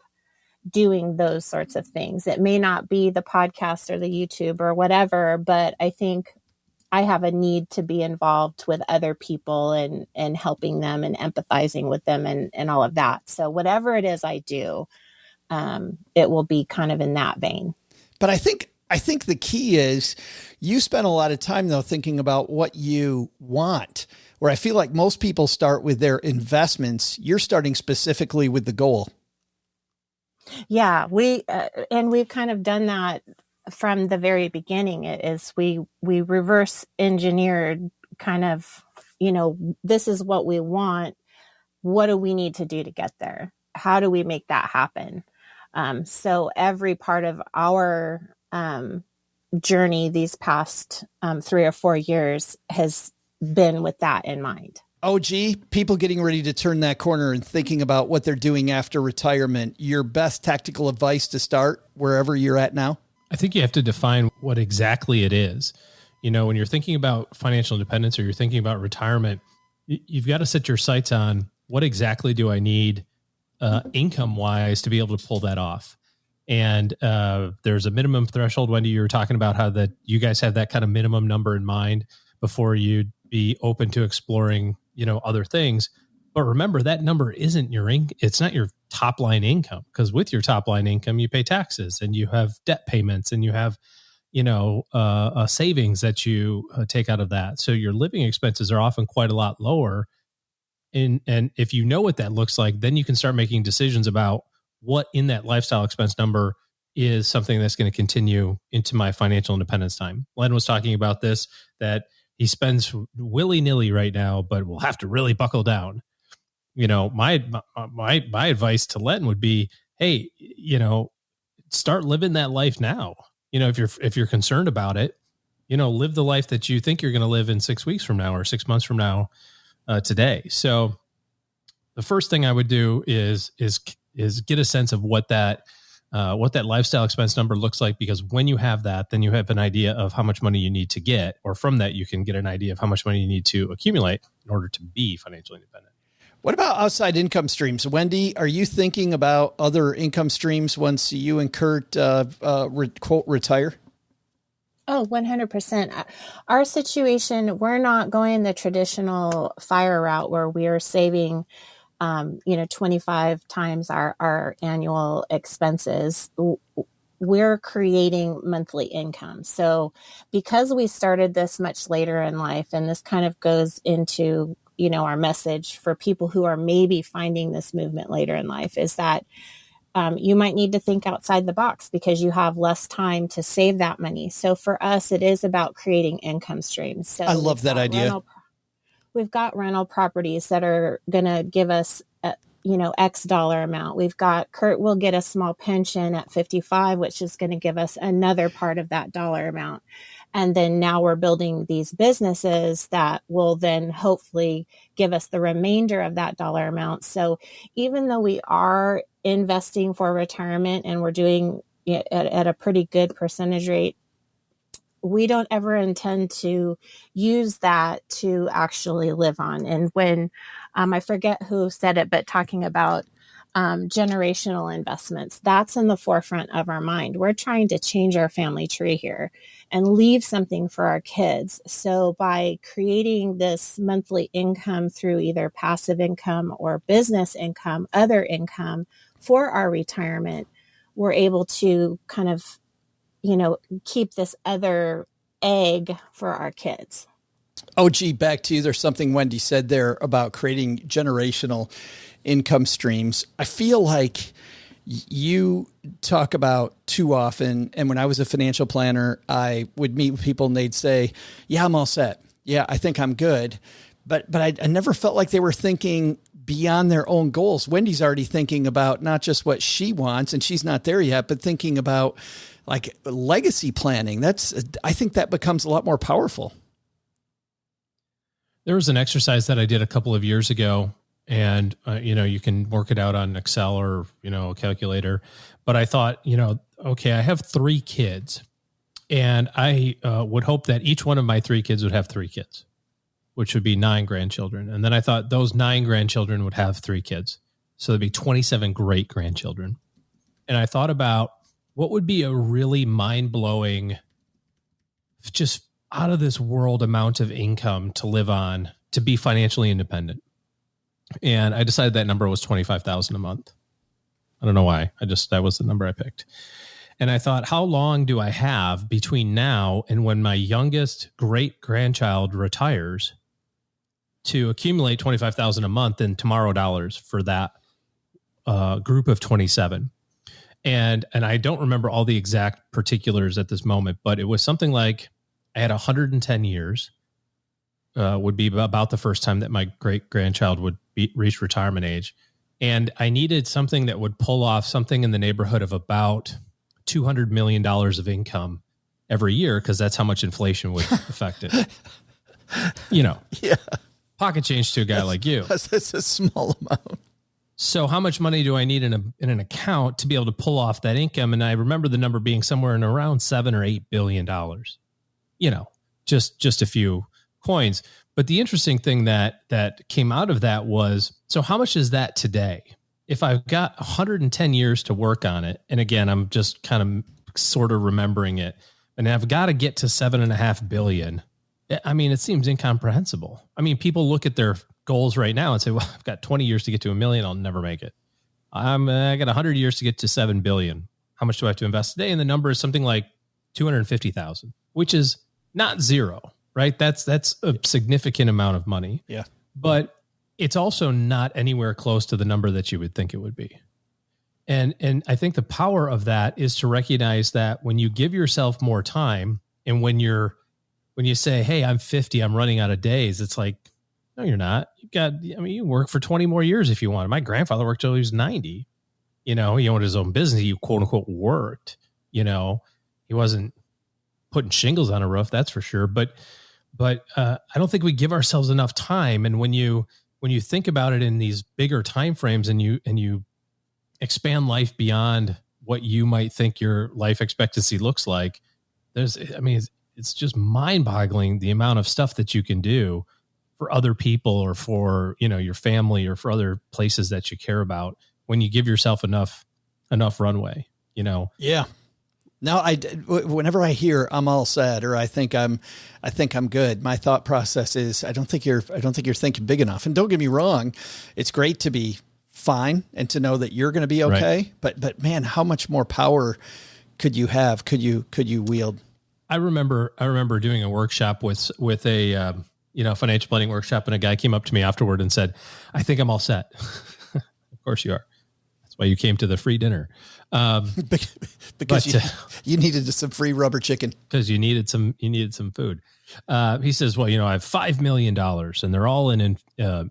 doing those sorts of things. It may not be the podcast or the YouTube or whatever, but I think I have a need to be involved with other people and helping them and empathizing with them and all of that. So whatever it is I do, it will be kind of in that vein. But I think the key is you spend a lot of time, though, thinking about what you want, where I feel like most people start with their investments. You're starting specifically with the goal. Yeah, we've kind of done that from the very beginning. Is we reverse engineered kind of, this is what we want. What do we need to do to get there? How do we make that happen? So every part of our journey these past 3 or 4 years has been with that in mind. OG, people getting ready to turn that corner and thinking about what they're doing after retirement, your best tactical advice to start wherever you're at now? I think you have to define what exactly it is. When you're thinking about financial independence or you're thinking about retirement, you've got to set your sights on what exactly do I need income wise to be able to pull that off. And there's a minimum threshold. Wendy, you were talking about how that you guys have that kind of minimum number in mind before you'd be open to exploring, other things. But remember, that number isn't it's not your top line income, because with your top line income, you pay taxes and you have debt payments and you have, savings that you take out of that. So your living expenses are often quite a lot lower. And if you know what that looks like, then you can start making decisions about what in that lifestyle expense number is something that's going to continue into my financial independence time. Len was talking about this, that he spends willy-nilly right now, but will have to really buckle down. My advice to Len would be, hey, start living that life now. If you're concerned about it, live the life that you think you're going to live in 6 weeks from now or 6 months from now, today. So the first thing I would do is get a sense of what that lifestyle expense number looks like, because when you have that, then you have an idea of how much money you need to get, or from that, you can get an idea of how much money you need to accumulate in order to be financially independent. What about outside income streams? Wendy, are you thinking about other income streams once you and Kurt, quote, retire? Oh, 100%. Our situation, we're not going the traditional FIRE route where we are saving 25 times our annual expenses, we're creating monthly income. So because we started this much later in life, and this kind of goes into, our message for people who are maybe finding this movement later in life, is that you might need to think outside the box because you have less time to save that money. So for us, it is about creating income streams. So I love that idea. We've got rental properties that are going to give us, X dollar amount. We've got Kurt will get a small pension at 55, which is going to give us another part of that dollar amount. And then now we're building these businesses that will then hopefully give us the remainder of that dollar amount. So even though we are investing for retirement and we're doing it at a pretty good percentage rate, we don't ever intend to use that to actually live on. And when I forget who said it, but talking about generational investments, that's in the forefront of our mind. We're trying to change our family tree here and leave something for our kids. So by creating this monthly income through either passive income or business income, other income for our retirement, we're able to kind of keep this other egg for our kids. OG, back to you. There's something Wendy said there about creating generational income streams. I feel like you talk about too often, and when I was a financial planner, I would meet with people and they'd say, yeah, I'm all set. Yeah, I think I'm good. But I never felt like they were thinking beyond their own goals. Wendy's already thinking about not just what she wants, and she's not there yet, but thinking about like legacy planning. I think that becomes a lot more powerful. There was an exercise that I did a couple of years ago, and you can work it out on Excel or a calculator. But I thought, okay, I have 3 kids, and I would hope that each one of my 3 kids would have 3 kids, which would be 9 grandchildren. And then I thought those 9 grandchildren would have 3 kids, so there'd be 27 great grandchildren. And I thought about what would be a really mind-blowing, just out of this world amount of income to live on, to be financially independent. And I decided that number was $25,000 a month. I don't know why. That was the number I picked. And I thought, how long do I have between now and when my youngest great grandchild retires to accumulate $25,000 a month in tomorrow dollars for that group of 27? And I don't remember all the exact particulars at this moment, but it was something like I had 110 years, would be about the first time that my great grandchild would reach retirement age. And I needed something that would pull off something in the neighborhood of about $200 million of income every year, because that's how much inflation would affect it. Yeah. Pocket change to a guy like you. That's a small amount. So how much money do I need in an account to be able to pull off that income? And I remember the number being somewhere in around $7 or $8 billion. Just a few coins. But the interesting thing that came out of that was, so how much is that today? If I've got 110 years to work on it, and again, I'm just kind of sort of remembering it, and I've got to get to $7.5 billion. I mean, it seems incomprehensible. I mean, people look at their goals right now and say, well, I've got 20 years to get to $1 million. I'll never make it. I got 100 years to get to 7 billion. How much do I have to invest today? And the number is something like 250,000, which is not zero, right? That's a significant amount of money. Yeah. But it's also not anywhere close to the number that you would think it would be. And I think the power of that is to recognize that when you give yourself more time, and when you say, hey, I'm 50, I'm running out of days, it's like, no, you're not. You work for 20 more years if you want. My grandfather worked till he was 90. He owned his own business. He quote unquote worked, he wasn't putting shingles on a roof. That's for sure. But I don't think we give ourselves enough time. And when you think about it in these bigger time frames, and you expand life beyond what you might think your life expectancy looks like, it's just mind-boggling the amount of stuff that you can do for other people, or for, your family, or for other places that you care about, when you give yourself enough runway, Yeah. No, whenever I hear I'm all set or I think I'm good, my thought process is I don't think you're thinking big enough. And don't get me wrong, it's great to be fine and to know that you're going to be okay. Right. But man, how much more power could you have? Could you wield? I remember doing a workshop with a financial planning workshop, and a guy came up to me afterward and said, "I think I'm all set." Of course you are. That's why you came to the free dinner. Because you needed some free rubber chicken. Because you needed some food. He says, well, I have $5 million and they're all in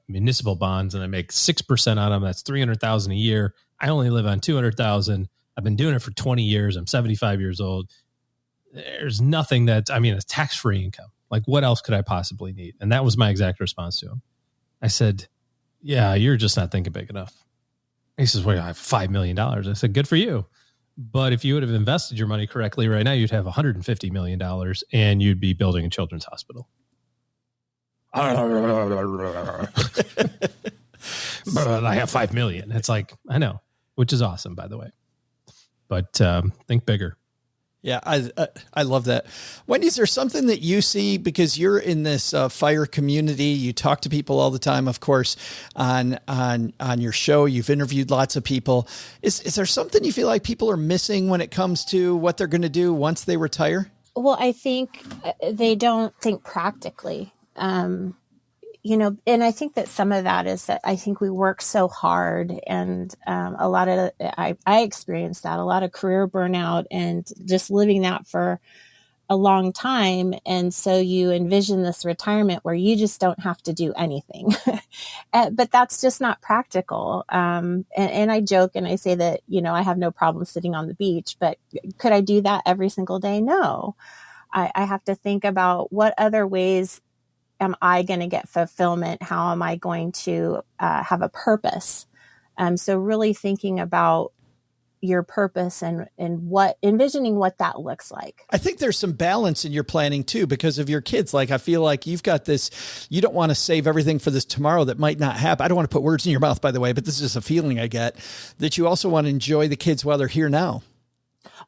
municipal bonds and I make 6% on them. That's $300,000 a year. I only live on $200,000. I've been doing it for 20 years. I'm 75 years old. There's nothing it's tax-free income. Like what else could I possibly need? And that was my exact response to him. I said, yeah, you're just not thinking big enough. He says, well, I have $5 million. I said, good for you. But if you would have invested your money correctly right now, you'd have $150 million and you'd be building a children's hospital. But I have $5 million. It's like, I know, which is awesome, by the way. But think bigger. Yeah, I love that. Wendy, is there something that you see, because you're in this fire community, you talk to people all the time, of course, on your show, you've interviewed lots of people. Is there something you feel like people are missing when it comes to what they're going to do once they retire? Well, I think they don't think practically. And I think that some of that is that I think we work so hard, and a lot of I experienced that, a lot of career burnout and just living that for a long time. And so you envision this retirement where you just don't have to do anything, but that's just not practical. And I joke and I say that, I have no problem sitting on the beach, but could I do that every single day? No, I have to think about what other ways am I going to get fulfillment? How am I going to have a purpose? So really thinking about your purpose and envisioning what that looks like. I think there's some balance in your planning too, because of your kids. Like, I feel like you've got this, you don't want to save everything for this tomorrow that might not happen. I don't want to put words in your mouth, by the way, but this is just a feeling I get, that you also want to enjoy the kids while they're here now.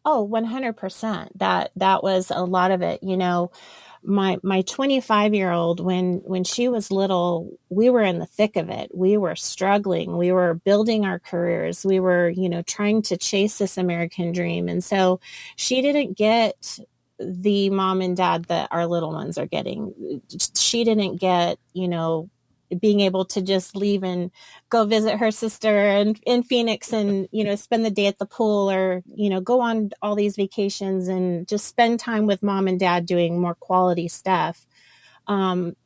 Oh, 100%. That was a lot of it. My 25-year-old, when she was little, we were in the thick of it. We were struggling. We were building our careers. We were, trying to chase this American dream. And so she didn't get the mom and dad that our little ones are getting. She didn't get, being able to just leave and go visit her sister in Phoenix and, spend the day at the pool, or, go on all these vacations and just spend time with mom and dad doing more quality stuff. And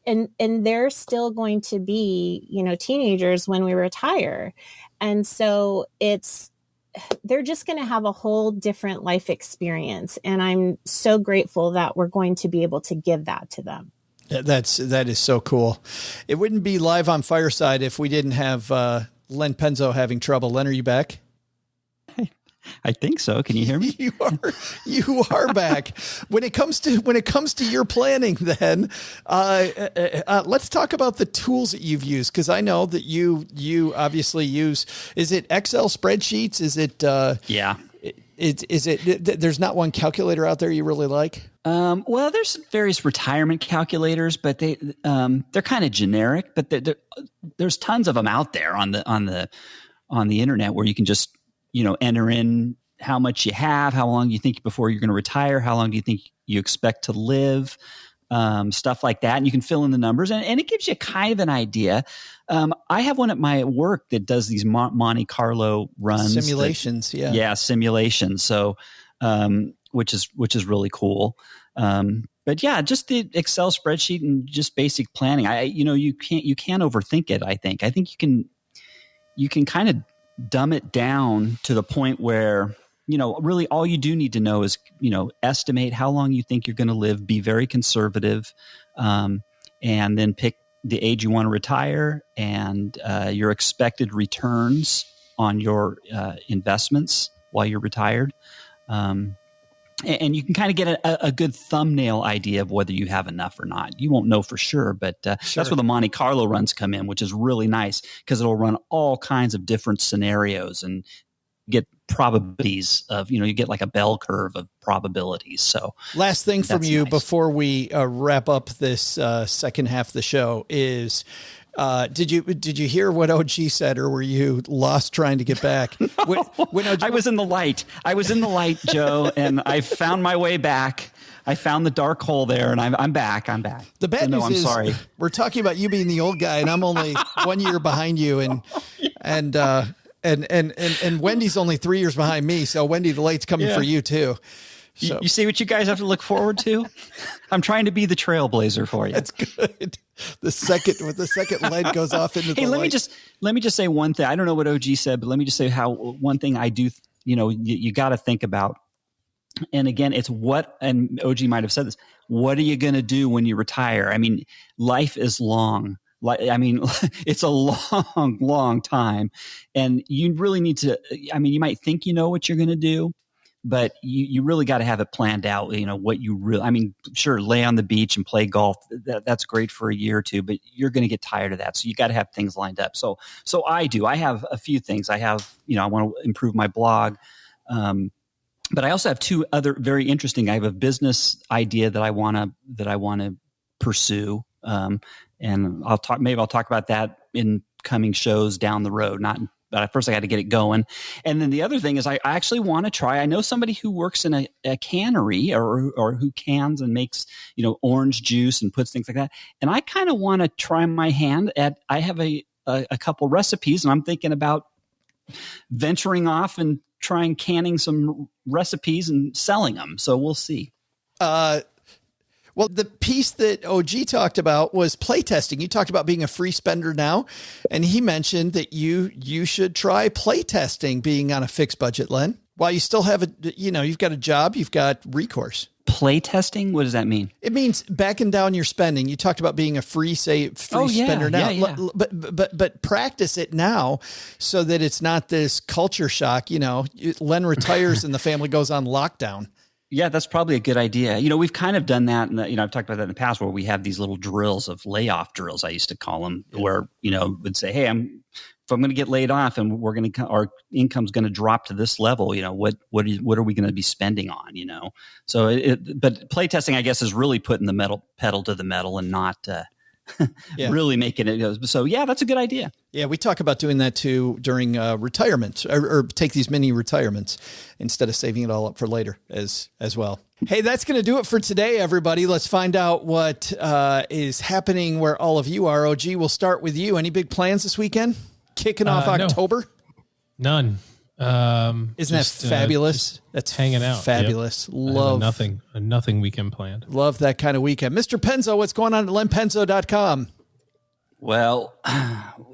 they're still going to be, teenagers when we retire. And so they're just going to have a whole different life experience. And I'm so grateful that we're going to be able to give that to them. That is so cool. It wouldn't be live on Fireside if we didn't have Len Penzo having trouble. Len, are you back? I think so. Can you hear me? You are back. When it comes to your planning, then let's talk about the tools that you've used, because I know that you obviously use. Is it Excel spreadsheets? Is it? Yeah. Is it? There's not one calculator out there you really like? Well, there's various retirement calculators, but they're kind of generic. But there's tons of them out there on the internet where you can just enter in how much you have, how long you think before you're going to retire, how long do you think you expect to live, stuff like that, and you can fill in the numbers, and it gives you kind of an idea. I have one at my work that does these Monte Carlo runs, simulations. Simulations. So, which is really cool. But yeah, just the Excel spreadsheet and just basic planning. You can't overthink it. I think you can kind of dumb it down to the point where, really all you do need to know is, estimate how long you think you're going to live, be very conservative, and then pick the age you want to retire and your expected returns on your investments while you're retired. And you can kind of get a good thumbnail idea of whether you have enough or not. You won't know for sure, but That's where the Monte Carlo runs come in, which is really nice because it'll run all kinds of different scenarios and get probabilities of, you get like a bell curve of probabilities. So last thing from you nice. Before we wrap up this second half of the show is, did you hear what OG said, or were you lost trying to get back? When OG, I was in the light. Joe, and I found my way back. I found the dark hole there, and I'm back. The bad news is, sorry. We're talking about you being the old guy, and I'm only 1 year behind you, and Wendy's only 3 years behind me. So Wendy, the light's coming for you too. So. You see what you guys have to look forward to? I'm trying to be the trailblazer for you. That's good. The second lead goes off into the Hey, let light. me just say one thing. I don't know what OG said, but let me just say how one thing I do, you got to think about. And again, it's what, and OG might have said this, what are you going to do when you retire? I mean, life is long. It's a long, long time. And you really need to, you might think you know what you're going to do, but you really got to have it planned out. What you really, sure, lay on the beach and play golf. That's great for a year or two, but you're going to get tired of that. So you got to have things lined up. So I have a few things. I want to improve my blog. But I also have two other very interesting. I have a business idea that I want to pursue, and I'll talk about that in coming shows down the road. But first I got to get it going. And then the other thing is I actually want to try. I know somebody who works in a cannery or who cans and makes orange juice and puts things like that. And I kind of want to try my hand at. I have a couple recipes, and I'm thinking about venturing off and trying canning some recipes and selling them. So we'll see. Well, the piece that OG talked about was playtesting. You talked about being a free spender now, and he mentioned that you should try playtesting being on a fixed budget, Len, while you still have you've got a job, you've got recourse. Playtesting? What does that mean? It means backing down your spending. You talked about being a free spender now, but practice it now so that it's not this culture shock. Len retires and the family goes on lockdown. Yeah, that's probably a good idea. We've kind of done that. And, I've talked about that in the past where we have these little drills of layoff drills, I used to call them, where, would say, hey, if I'm going to get laid off and our income's going to drop to this level, what are we going to be spending on, So but playtesting, I guess, is really putting the pedal to the metal and not really making it. So yeah, that's a good idea. Yeah, we talk about doing that too during retirement, or take these mini retirements instead of saving it all up for later as well. Hey, that's going to do it for today, everybody. Let's find out what is happening where all of you are. OG, we'll start with you. Any big plans this weekend? Kicking off October? None. Isn't that fabulous? That's hanging out. Fabulous. Yep. Love nothing weekend planned. Love that kind of weekend. Mr. Penzo, what's going on at lenpenzo.com? Well,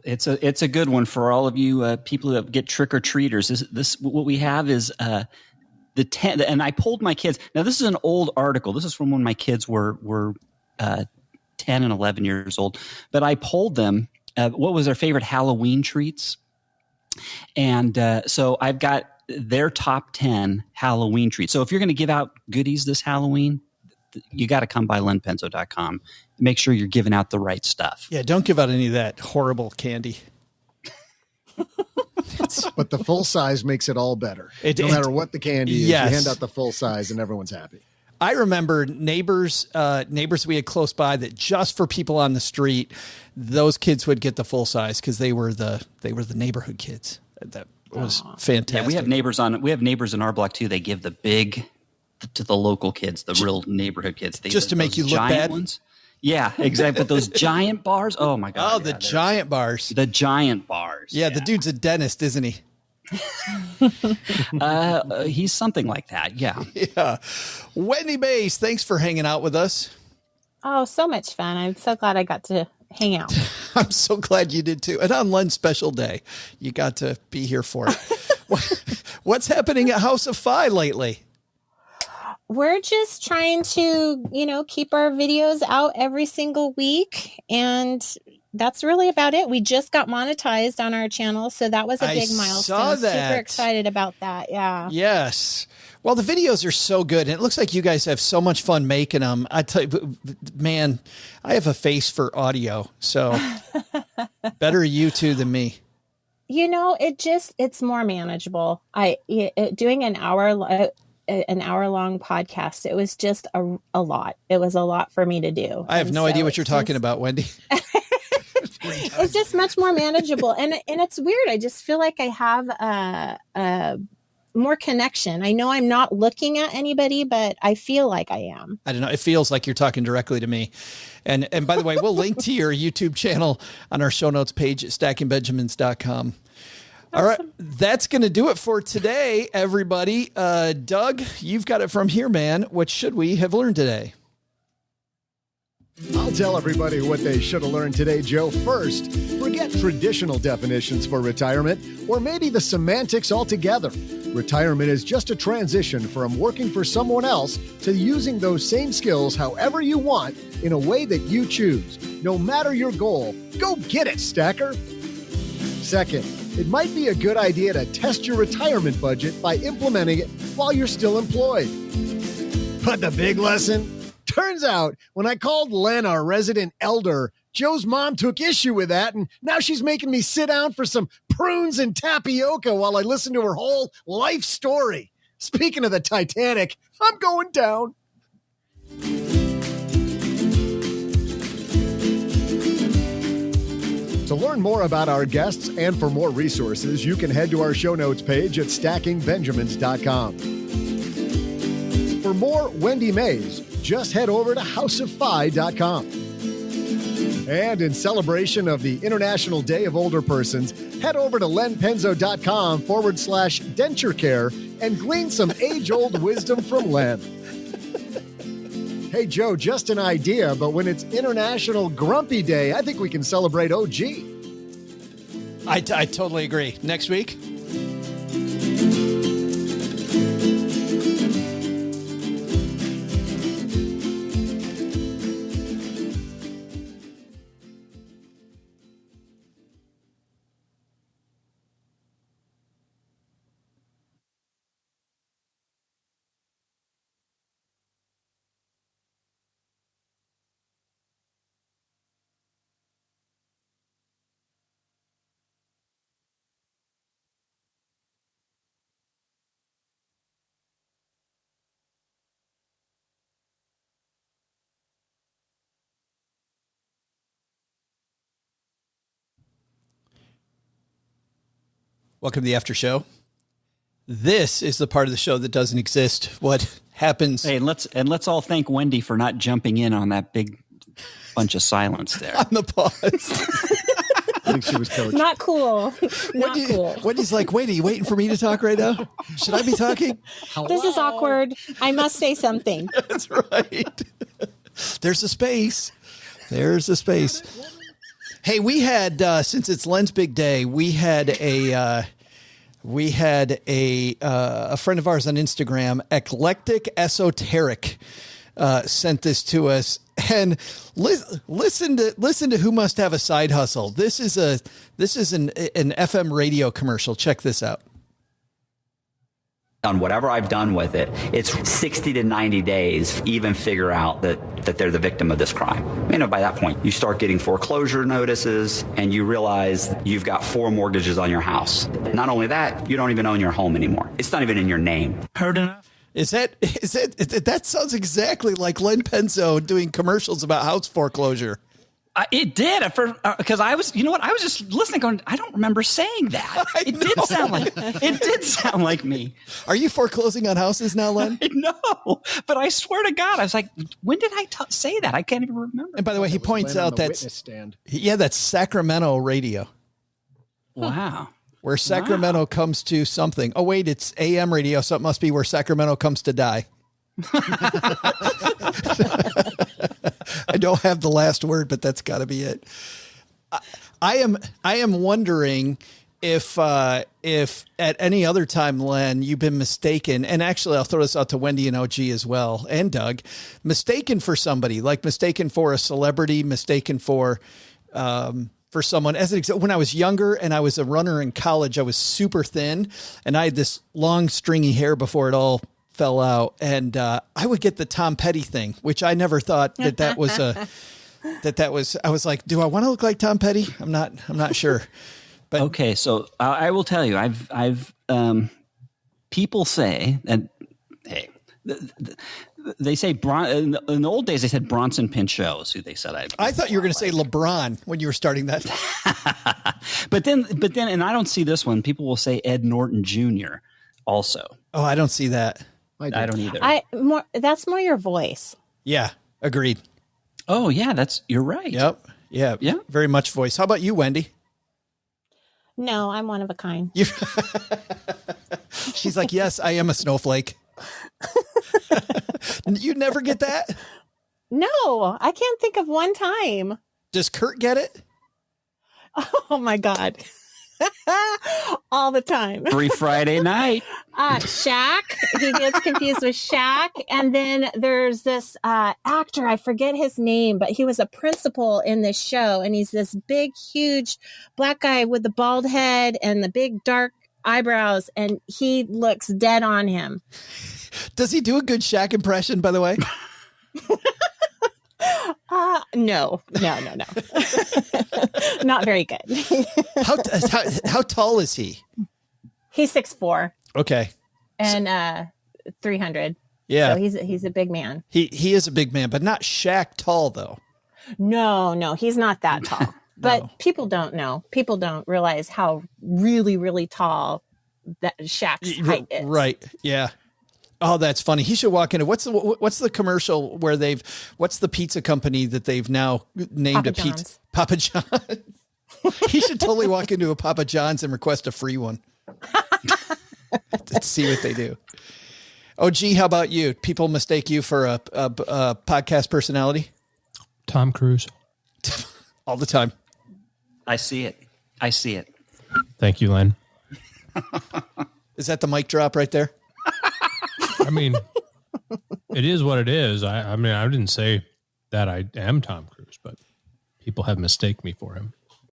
it's a good one for all of you people that get trick or treaters. This what we have is the 10, and I polled my kids. Now this is an old article. This is from when my kids were 10 and 11 years old. But I polled them what was their favorite Halloween treats. And so I've got their top 10 Halloween treats. So if you're going to give out goodies this Halloween, you got to come by lenpenzo.com. Make sure you're giving out the right stuff. Yeah, don't give out any of that horrible candy. But the full size makes it all better. No matter what the candy is, yes. You hand out the full size and everyone's happy. I remember neighbors we had close by that just for people on the street, those kids would get the full size because they were the neighborhood kids. That was fantastic. Yeah, we have neighbors in our block too. They give the big to the local kids, the real neighborhood kids. Just to make you look bad. Ones. Yeah, exactly. But those giant bars. Oh my God. Oh, the giant bars. The giant bars. Yeah, the dude's a dentist, isn't he? He's something like that. Yeah. Yeah. Wendy Mays, thanks for hanging out with us. Oh, so much fun. I'm so glad I got to hang out. I'm so glad you did too. And on Len's special day, you got to be here for it. What's happening at House of Fi lately? We're just trying to, keep our videos out every single week. And that's really about it. We just got monetized on our channel. So that was a big milestone. Saw that. Super excited about that. Yeah. Yes. Well, the videos are so good. And it looks like you guys have so much fun making them. I tell you, man, I have a face for audio. So better you two than me. It's more manageable. Doing an hour long podcast, it was just a lot. It was a lot for me to do. I have no idea what you're talking about, Wendy. It's just much more manageable. And it's weird. I just feel like I have a more connection. I know I'm not looking at anybody, but I feel like I am. I don't know. It feels like you're talking directly to me. And by the way, we'll link to your YouTube channel on our show notes page at stackingbenjamins.com. All right. That's going to do it for today, everybody. Doug, you've got it from here, man. What should we have learned today? I'll tell everybody what they should have learned today, Joe. First, forget traditional definitions for retirement, or maybe the semantics altogether. Retirement is just a transition from working for someone else to using those same skills however you want in a way that you choose. No matter your goal, go get it, Stacker. Second, it might be a good idea to test your retirement budget by implementing it while you're still employed. But the big lesson? Turns out, when I called Len our resident elder, Joe's mom took issue with that, and now she's making me sit down for some prunes and tapioca while I listen to her whole life story. Speaking of the Titanic, I'm going down. To learn more about our guests and for more resources, you can head to our show notes page at stackingbenjamins.com. For more Wendy Mays, just head over to houseoffi.com. And in celebration of the International Day of Older Persons, head over to lenpenzo.com/denture care and glean some age-old wisdom from Len. Hey, Joe, just an idea, but when it's International Grumpy Day, I think we can celebrate OG. I totally agree. Next week? Welcome to the after show. This is the part of the show that doesn't exist. What happens? Hey, and let's all thank Wendy for not jumping in on that big bunch of silence there. On the pause. I think she was coached. Not cool. Not cool. Wendy's like, wait, are you waiting for me to talk right now? Should I be talking? This is awkward. I must say something. That's right. There's a space. There's a space. Hey, we had since it's Len's big day, we had a friend of ours on Instagram, Eclectic Esoteric, sent this to us, and listen to Who Must Have a Side Hustle. This is an FM radio commercial. Check this out. On whatever I've done with it, it's 60 to 90 days to even figure out that they're the victim of this crime. By that point, you start getting foreclosure notices and you realize you've got 4 mortgages on your house. Not only that, you don't even own your home anymore. It's not even in your name. Heard enough? That sounds exactly like Len Penzo doing commercials about house foreclosure. It did because I was just listening going, I don't remember saying that. It did sound like me. Are you foreclosing on houses now, Len? No, but I swear to God, I was like, when did I say that? I can't even remember. And by the way, he points out that's Sacramento radio. Wow. Where Sacramento comes to something. Oh, wait, it's AM radio, so it must be where Sacramento comes to die. I don't have the last word, but that's got to be it. I am wondering if at any other time, Len, you've been mistaken, and actually I'll throw this out to Wendy and OG as well, and Doug, mistaken for somebody, like mistaken for a celebrity, mistaken for someone. As an example, when I was younger and I was a runner in college, I was super thin, and I had this long stringy hair before it all fell out, and I would get the Tom Petty thing, which I never thought that was I was like, do I want to look like Tom Petty? I'm not sure. But okay, so I will tell you, I've people say, and hey, they say in the old days they said Bronson Pinchot is who they said I thought you were going to say LeBron when you were starting that. but then, and I don't see this one. People will say Ed Norton Jr. also. Oh, I don't see that. I don't either. That's more your voice. Yeah, agreed. Oh yeah, you're right. Yep. Yeah. Yeah. Very much voice. How about you, Wendy? No, I'm one of a kind. She's like, yes, I am a snowflake. You never get that? No, I can't think of one time. Does Kurt get it? Oh my God. All the time. Every Friday night. Shaq. He gets confused with Shaq. And then there's this actor, I forget his name, but he was a principal in this show. And he's this big, huge black guy with the bald head and the big dark eyebrows. And he looks dead on him. Does he do a good Shaq impression, by the way? No. Not very good. How tall is he? He's 6'4". Okay. And 300. Yeah. So he's a big man. He is a big man, but not Shaq tall though. No, he's not that tall. But No. people don't know. People don't realize how really, really tall that Shaq's height is. Right. Yeah. Oh, that's funny. He should walk into what's the commercial where what's the pizza company that they've now named Papa a pizza? John's. Papa John's. He should totally walk into a Papa John's and request a free one. Let's see what they do. OG, how about you? People mistake you for a podcast personality? Tom Cruise. All the time. I see it. Thank you, Len. Is that the mic drop right there? I mean, it is what it is. I mean, I didn't say that I am Tom Cruise, but people have mistaken me for him.